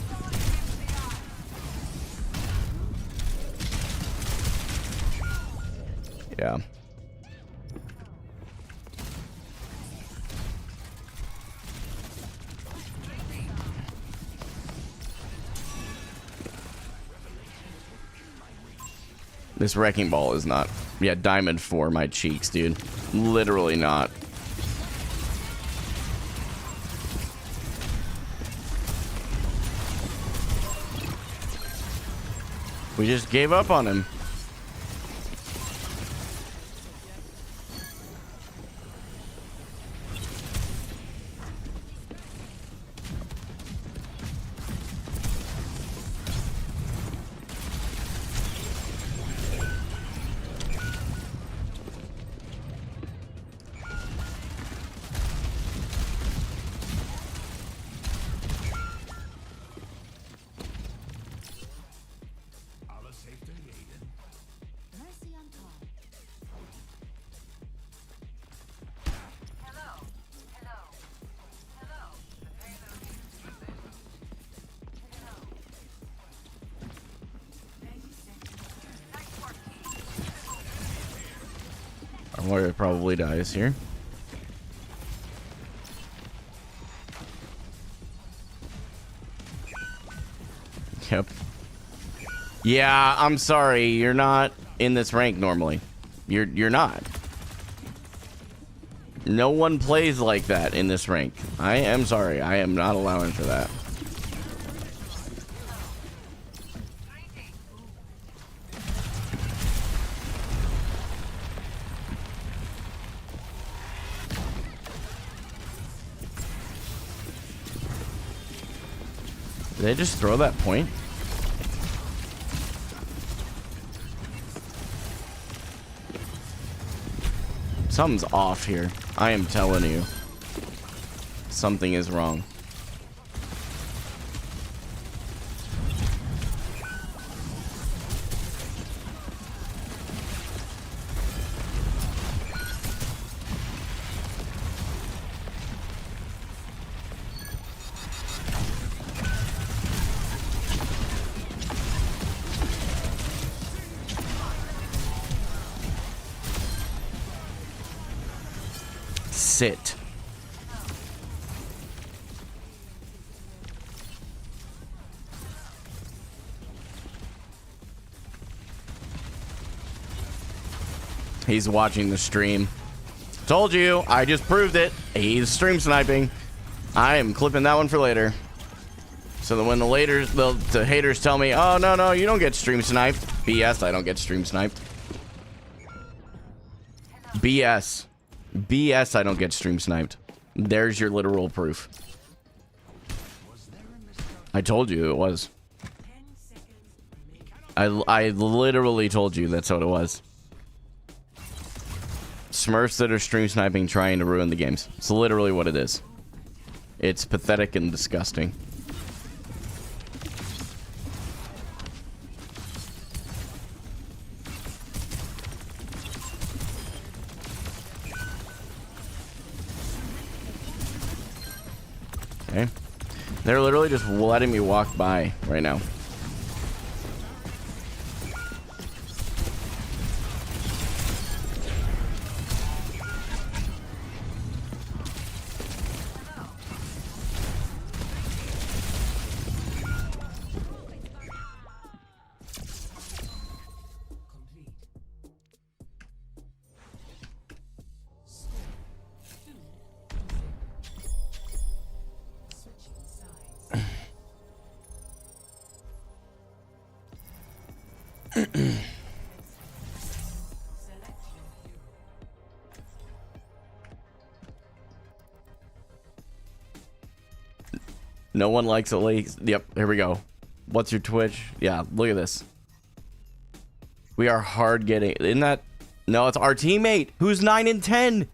Yeah. This wrecking ball is not. Yeah, diamond for my cheeks, dude. Literally not. We just gave up on him. Allah safety Aiden. Mercy on top. Our warrior probably dies here. Yep. Yeah, I'm sorry. You're not in this rank normally. You're not. No one plays like that in this rank. I am sorry. I am not allowing for that. Did they just throw that point? Something's off here. I am telling you. Something is wrong. Sit. He's watching the stream. Told you, I just proved it. He's stream sniping. I am clipping that one for later. So that when the haters tell me, oh no, you don't get stream sniped. BS, I don't get stream sniped. BS. BS, I don't get stream sniped. There's your literal proof. I told you it was. I literally told you that's what it was. Smurfs that are stream sniping trying to ruin the games. It's literally what it is. It's pathetic and disgusting. Okay. They're literally just letting me walk by right now. No one likes it. Yep, here we go. What's your Twitch? Yeah, look at this. We are hard getting. Isn't that? No, it's our teammate who's 9 and 10.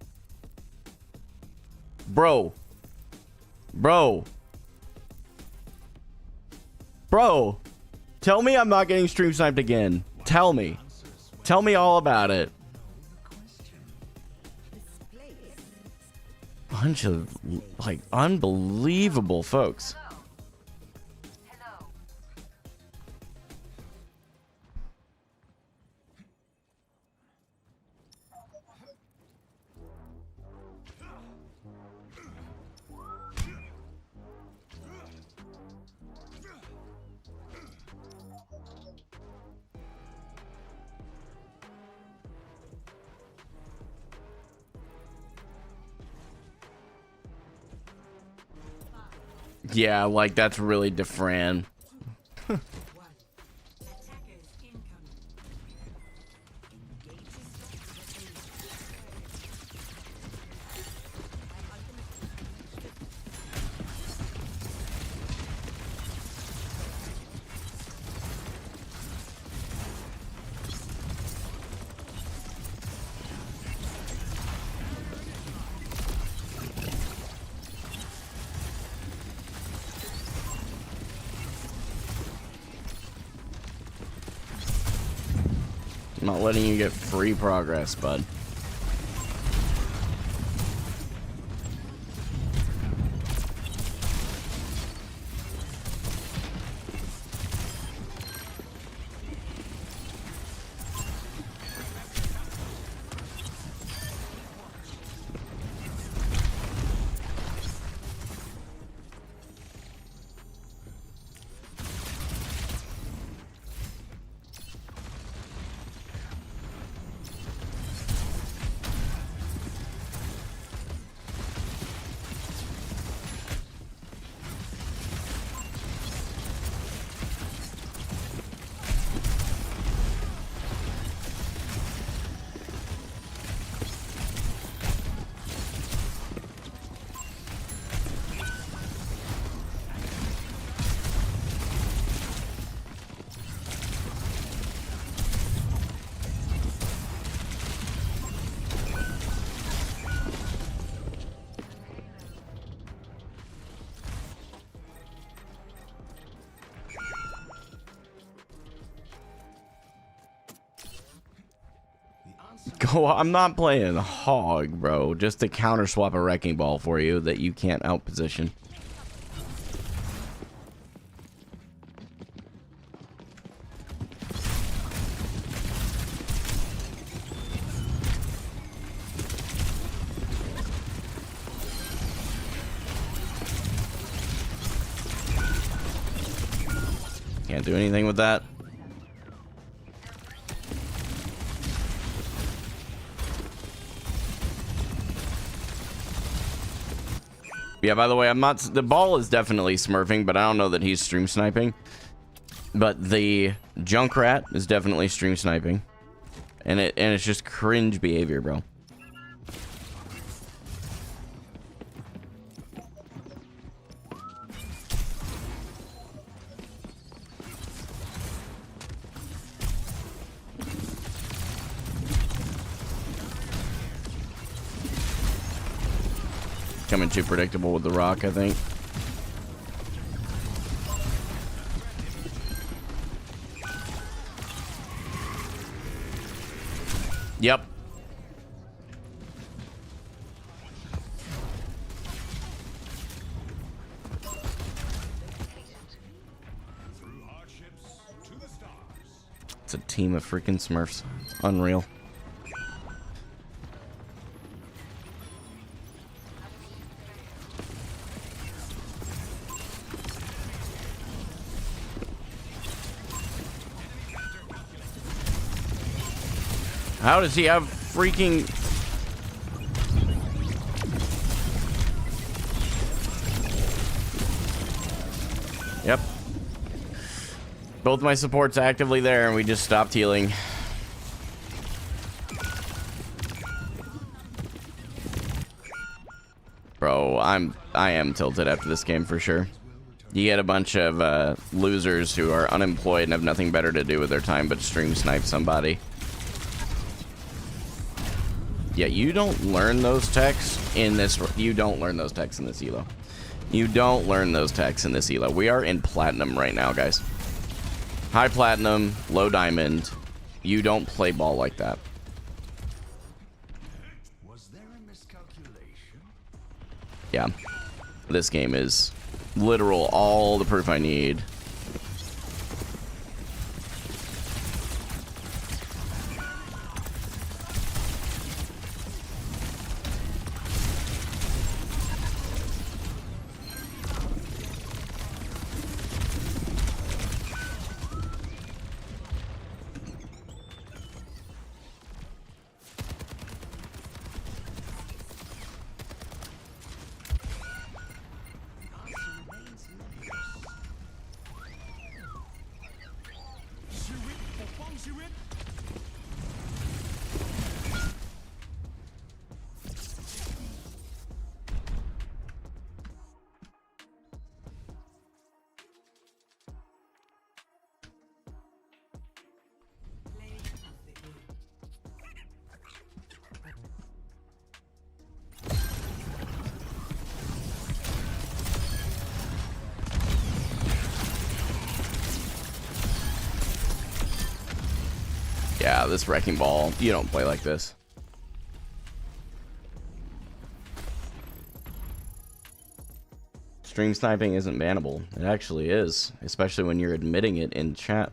Bro. Tell me I'm not getting stream sniped again. Tell me. Tell me all about it. Bunch of, like, unbelievable folks. Yeah, like, that's really different. I'm not letting you get free progress, bud. Go, I'm not playing hog, bro. Just to counter swap a wrecking ball for you that you can't outposition. Can't do anything with that. Yeah, by the way, I'm not... The ball is definitely smurfing, but I don't know that he's stream sniping. But the Junkrat is definitely stream sniping. And it's just cringe behavior, bro. Coming too predictable with the rock, I think. Yep. It's a team of freaking Smurfs. It's unreal. How does he have freaking... Yep. Both my supports actively there, and we just stopped healing. Bro, I am tilted after this game for sure. You get a bunch of losers who are unemployed and have nothing better to do with their time but stream snipe somebody. Yeah, you don't learn those techs in this. You don't learn those techs in this elo. You don't learn those techs in this elo. We are in platinum right now, guys. High platinum, low diamond. You don't play ball like that. Was there a miscalculation? Yeah, this game is literal. All the proof I need. this wrecking ball. You don't play like this. Stream sniping isn't bannable. It actually is, especially when you're admitting it in chat.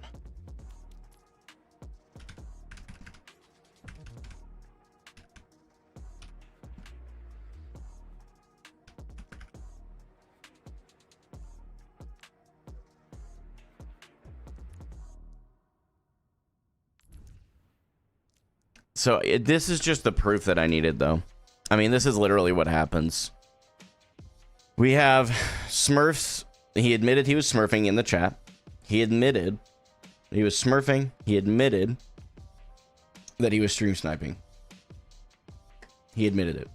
So this is just the proof that I needed, though. I mean, this is literally what happens. We have Smurfs. He admitted he was smurfing in the chat. He admitted he was smurfing. He admitted that he was stream sniping. He admitted it.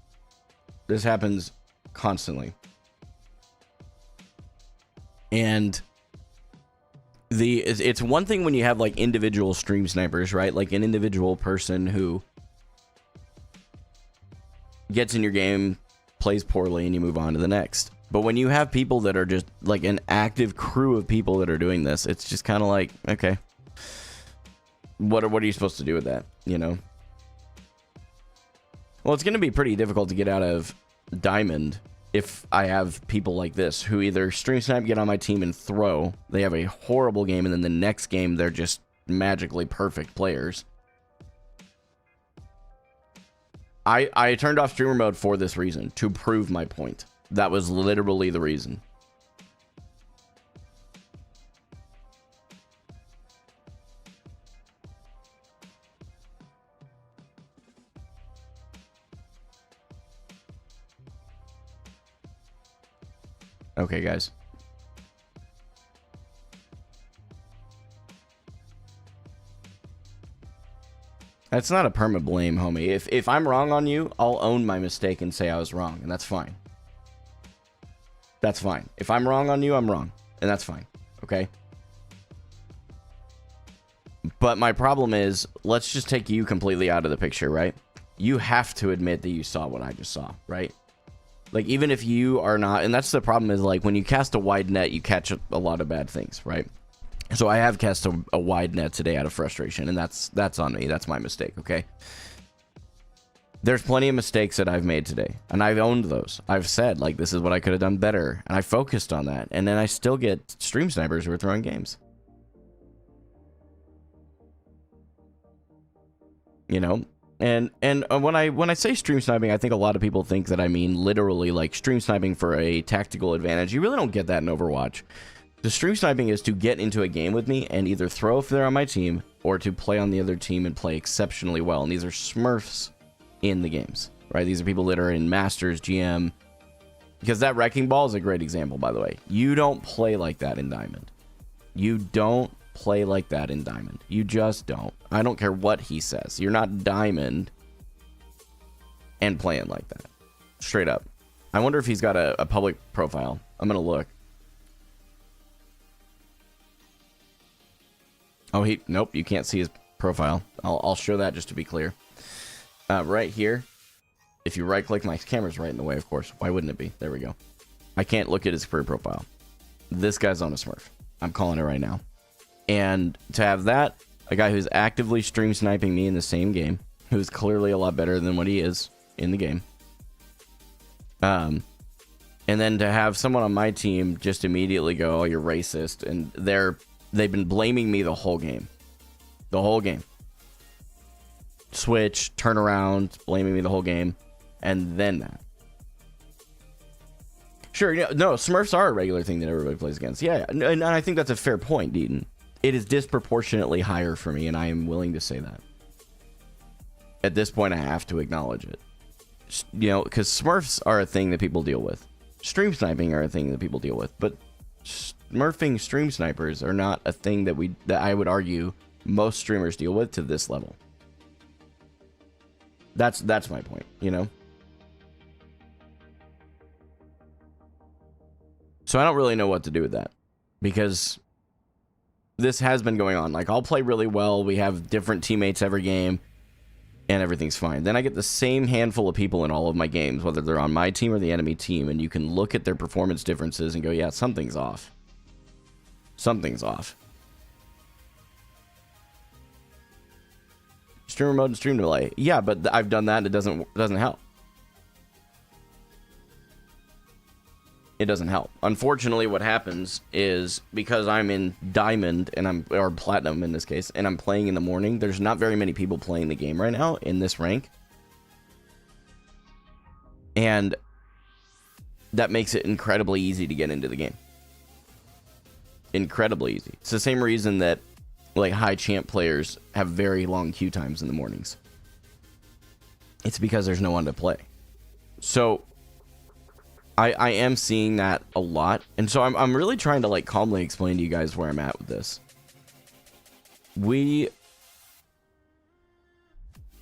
This happens constantly. And it's one thing when you have like individual stream snipers, right? Like an individual person who gets in your game, plays poorly, and you move on to the next. But when you have people that are just like an active crew of people that are doing this, it's just kind of like, okay, what are you supposed to do with that, you know? Well, it's going to be pretty difficult to get out of Diamond if I have people like this who either stream snipe, get on my team, and throw. They have a horrible game, and then the next game they're just magically perfect players. I turned off streamer mode for this reason, to prove my point. That was literally the reason. Okay, guys. That's not a perma blame, homie. If I'm wrong on you, I'll own my mistake and say I was wrong, and that's fine. That's fine. If I'm wrong on you, I'm wrong, and that's fine. Okay? But my problem is, let's just take you completely out of the picture, right? You have to admit that you saw what I just saw, right? Like, even if you are not, and that's the problem is, like, when you cast a wide net, you catch a lot of bad things, right? So I have cast a wide net today out of frustration, and that's on me. That's my mistake, okay? There's plenty of mistakes that I've made today, and I've owned those. I've said, like, this is what I could have done better, and I focused on that, and then I still get stream snipers who are throwing games. You know? And when I say stream sniping, I think a lot of people think that I mean literally like stream sniping for a tactical advantage. You really don't get that in Overwatch. The stream sniping is to get into a game with me and either throw if they're on my team or to play on the other team and play exceptionally well. And these are smurfs in the games, right? These are people that are in Masters, GM. Because that wrecking ball is a great example, by the way. You don't play like that in Diamond. You don't play like that in Diamond. You just don't. I don't care what he says. You're not Diamond and playing like that. Straight up. I wonder if he's got a public profile. I'm gonna look. Oh, nope, you can't see his profile. I'll show that just to be clear. Right here, if you right click, my camera's right in the way, of course. Why wouldn't it be? There we go. I can't look at his career profile. This guy's on a smurf. I'm calling it right now. And to have that, a guy who's actively stream sniping me in the same game, who's clearly a lot better than what he is in the game. And then to have someone on my team just immediately go, oh, you're racist. And they've been blaming me the whole game. The whole game. Switch, turn around, blaming me the whole game. And then that. Sure, no, Smurfs are a regular thing that everybody plays against. Yeah, and I think that's a fair point, Deaton. It is disproportionately higher for me, and I am willing to say that. At this point, I have to acknowledge it. You know, because Smurfs are a thing that people deal with. Stream sniping are a thing that people deal with. But smurfing stream snipers are not a thing that I would argue most streamers deal with to this level. That's my point, you know? So I don't really know what to do with that. Because this has been going on. Like, I'll play really well. We have different teammates every game. And everything's fine. Then I get the same handful of people in all of my games, whether they're on my team or the enemy team. And you can look at their performance differences and go, yeah, something's off. Something's off. Streamer mode and stream delay. Yeah, but I've done that and it doesn't help. It doesn't help. Unfortunately, what happens is because I'm in diamond or platinum in this case, and I'm playing in the morning, there's not very many people playing the game right now in this rank. And that makes it incredibly easy to get into the game. Incredibly easy. It's the same reason that like high champ players have very long queue times in the mornings. It's because there's no one to play. So I am seeing that a lot, and so I'm really trying to like calmly explain to you guys where I'm at with this. We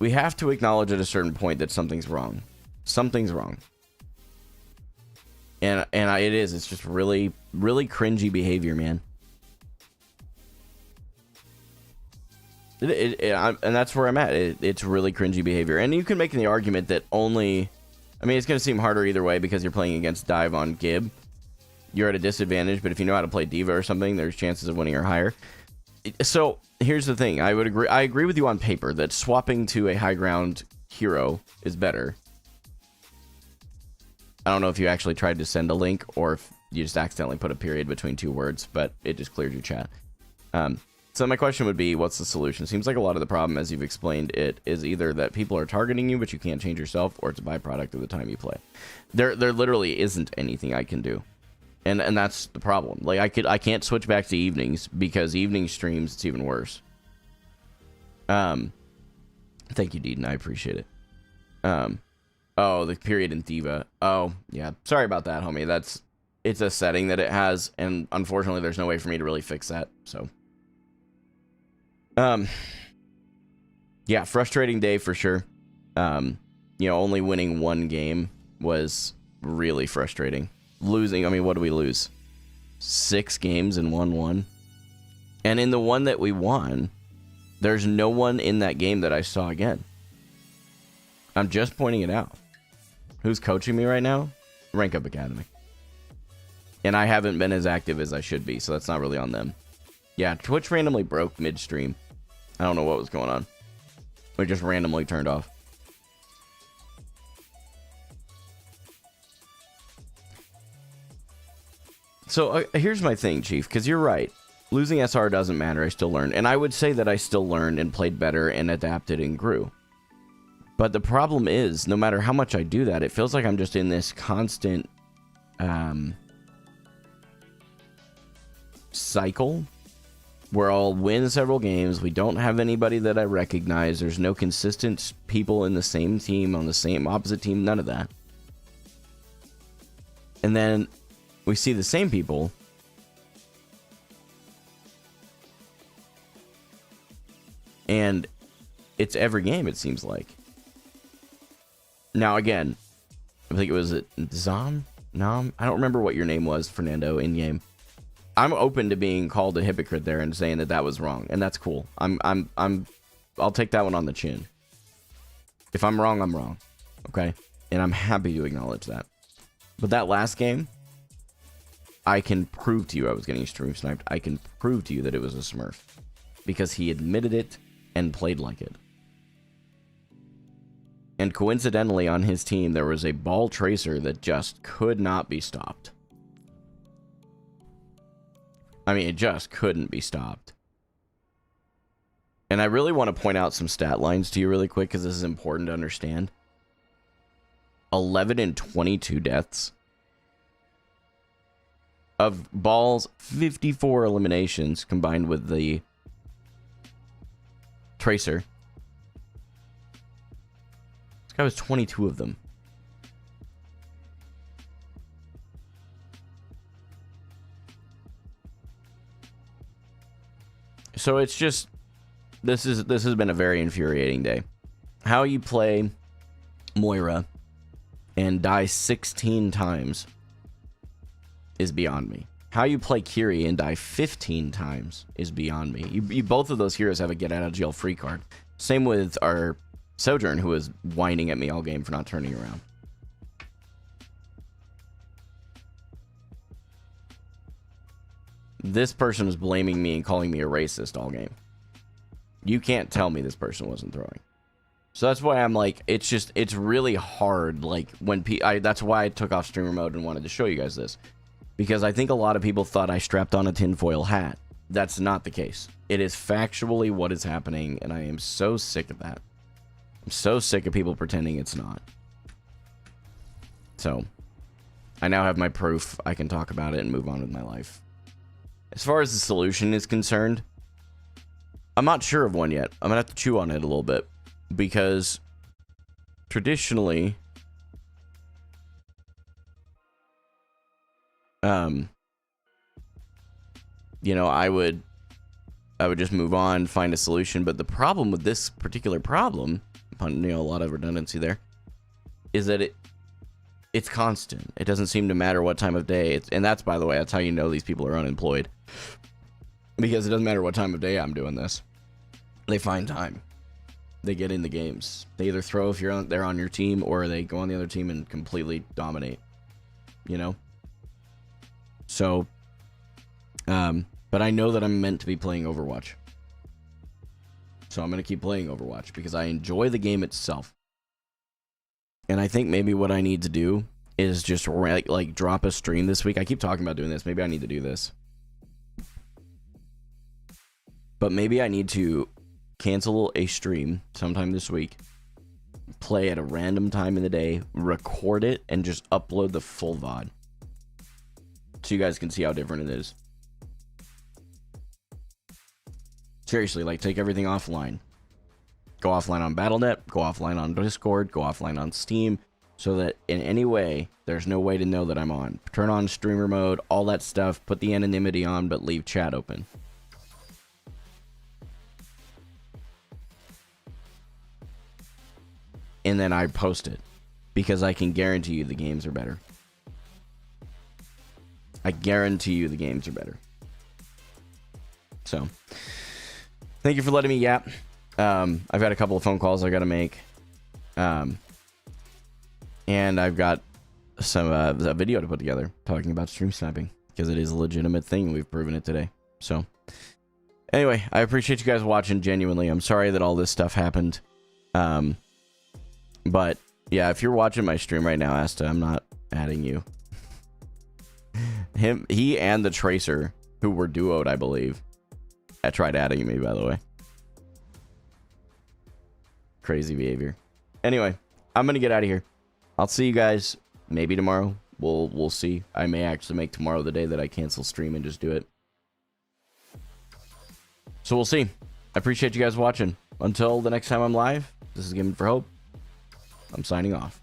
have to acknowledge at a certain point that something's wrong. Something's wrong. And it's just really, really cringy behavior, man. And that's where I'm at. It's really cringy behavior. And you can make the argument that only... I mean, it's going to seem harder either way because you're playing against Dive on Gib. You're at a disadvantage, but if you know how to play Diva or something, there's chances of winning are higher. So, here's the thing. I agree with you on paper that swapping to a high ground hero is better. I don't know if you actually tried to send a link or if you just accidentally put a period between two words, but it just cleared your chat. So my question would be, what's the solution? Seems like a lot of the problem, as you've explained it, is either that people are targeting you, but you can't change yourself, or it's a byproduct of the time you play. There literally isn't anything I can do, and that's the problem. Like I can't switch back to evenings because evening streams it's even worse. Thank you, Deedon. I appreciate it. Oh, the period in Diva. Oh, yeah. Sorry about that, homie. It's a setting that it has, and unfortunately, there's no way for me to really fix that. So. Yeah, frustrating day for sure. Only winning one game was really frustrating. Losing, I mean, what do we lose? 6 games and 1-1. And in the one that we won, there's no one in that game that I saw again. I'm just pointing it out. Who's coaching me right now? Rank Up Academy. And I haven't been as active as I should be, so that's not really on them. Yeah, Twitch randomly broke midstream. I don't know what was going on. It just randomly turned off. So here's my thing, Chief, because you're right. Losing SR doesn't matter. I still learned. And I would say that I still learned and played better and adapted and grew. But the problem is, no matter how much I do that, it feels like I'm just in this constant cycle where I'll win several games. We don't have anybody that I recognize. There's no consistent people in the same team, on the same opposite team, none of that. And then we see the same people and it's every game, it seems like. Now, again, I think it was Zom? Nom? I don't remember what your name was, Fernando, in game. I'm open to being called a hypocrite there and saying that was wrong, and that's cool. I'll take that one on the chin. If I'm wrong, I'm wrong. Okay? And I'm happy to acknowledge that. But that last game, I can prove to you I was getting stream sniped. I can prove to you that it was a smurf. Because he admitted it and played like it. And coincidentally, on his team, there was a ball tracer that just could not be stopped. I mean, it just couldn't be stopped. And I really want to point out some stat lines to you really quick, because this is important to understand. 11 and 22 deaths. Of balls, 54 eliminations combined with the tracer. This guy was 22 of them. So it's just, this has been a very infuriating day. How you play Moira and die 16 times is beyond me. How you play Kiri and die 15 times is beyond me. You both of those heroes have a get out of jail free card. Same with our Sojourn, who was whining at me all game for not turning around. This person was blaming me and calling me a racist all game. You can't tell me this person wasn't throwing. So that's why I'm like, it's really hard. Like when that's why I took off streamer mode and wanted to show you guys this, because I think a lot of people thought I strapped on a tinfoil hat. That's not the case. It is factually what is happening, and I am so sick of that. I'm so sick of people pretending it's not. So I now have my proof. I can talk about it and move on with my life. As far as the solution is concerned, I'm not sure of one yet. I'm gonna have to chew on it a little bit, because traditionally, you know, I would just move on, find a solution. But the problem with this particular problem, you know, a lot of redundancy there, is that it's constant. It doesn't seem to matter what time of day. And that's, by the way, that's how you know these people are unemployed, because it doesn't matter what time of day I'm doing this. They find time. They get in the games. They either throw if they're on your team, or they go on the other team and completely dominate. You know? So, but I know that I'm meant to be playing Overwatch. So I'm going to keep playing Overwatch because I enjoy the game itself. And I think maybe what I need to do is just like drop a stream this week. I keep talking about doing this. Maybe I need to do this. But maybe I need to cancel a stream sometime this week, play at a random time in the day, record it, and just upload the full VOD. So you guys can see how different it is. Seriously, like, take everything offline. Go offline on Battle.net, go offline on Discord, go offline on Steam, so that in any way, there's no way to know that I'm on. Turn on streamer mode, all that stuff, put the anonymity on, but leave chat open. And then I post it, because I can guarantee you the games are better. I guarantee you the games are better. So, thank you for letting me yap. I've got a couple of phone calls I got to make. And I've got some a video to put together talking about stream sniping, because it is a legitimate thing. We've proven it today. So, anyway, I appreciate you guys watching, genuinely. I'm sorry that all this stuff happened. But, yeah, if you're watching my stream right now, Asta, I'm not adding you. He and the Tracer, who were duoed, I believe, tried adding me, by the way. Crazy behavior. Anyway, I'm gonna get out of here. I'll see you guys maybe tomorrow. We'll see. I may actually make tomorrow the day that I cancel stream and just do it. So we'll see. I appreciate you guys watching. Until the next time I'm live, this is Gaming for Hope. I'm signing off.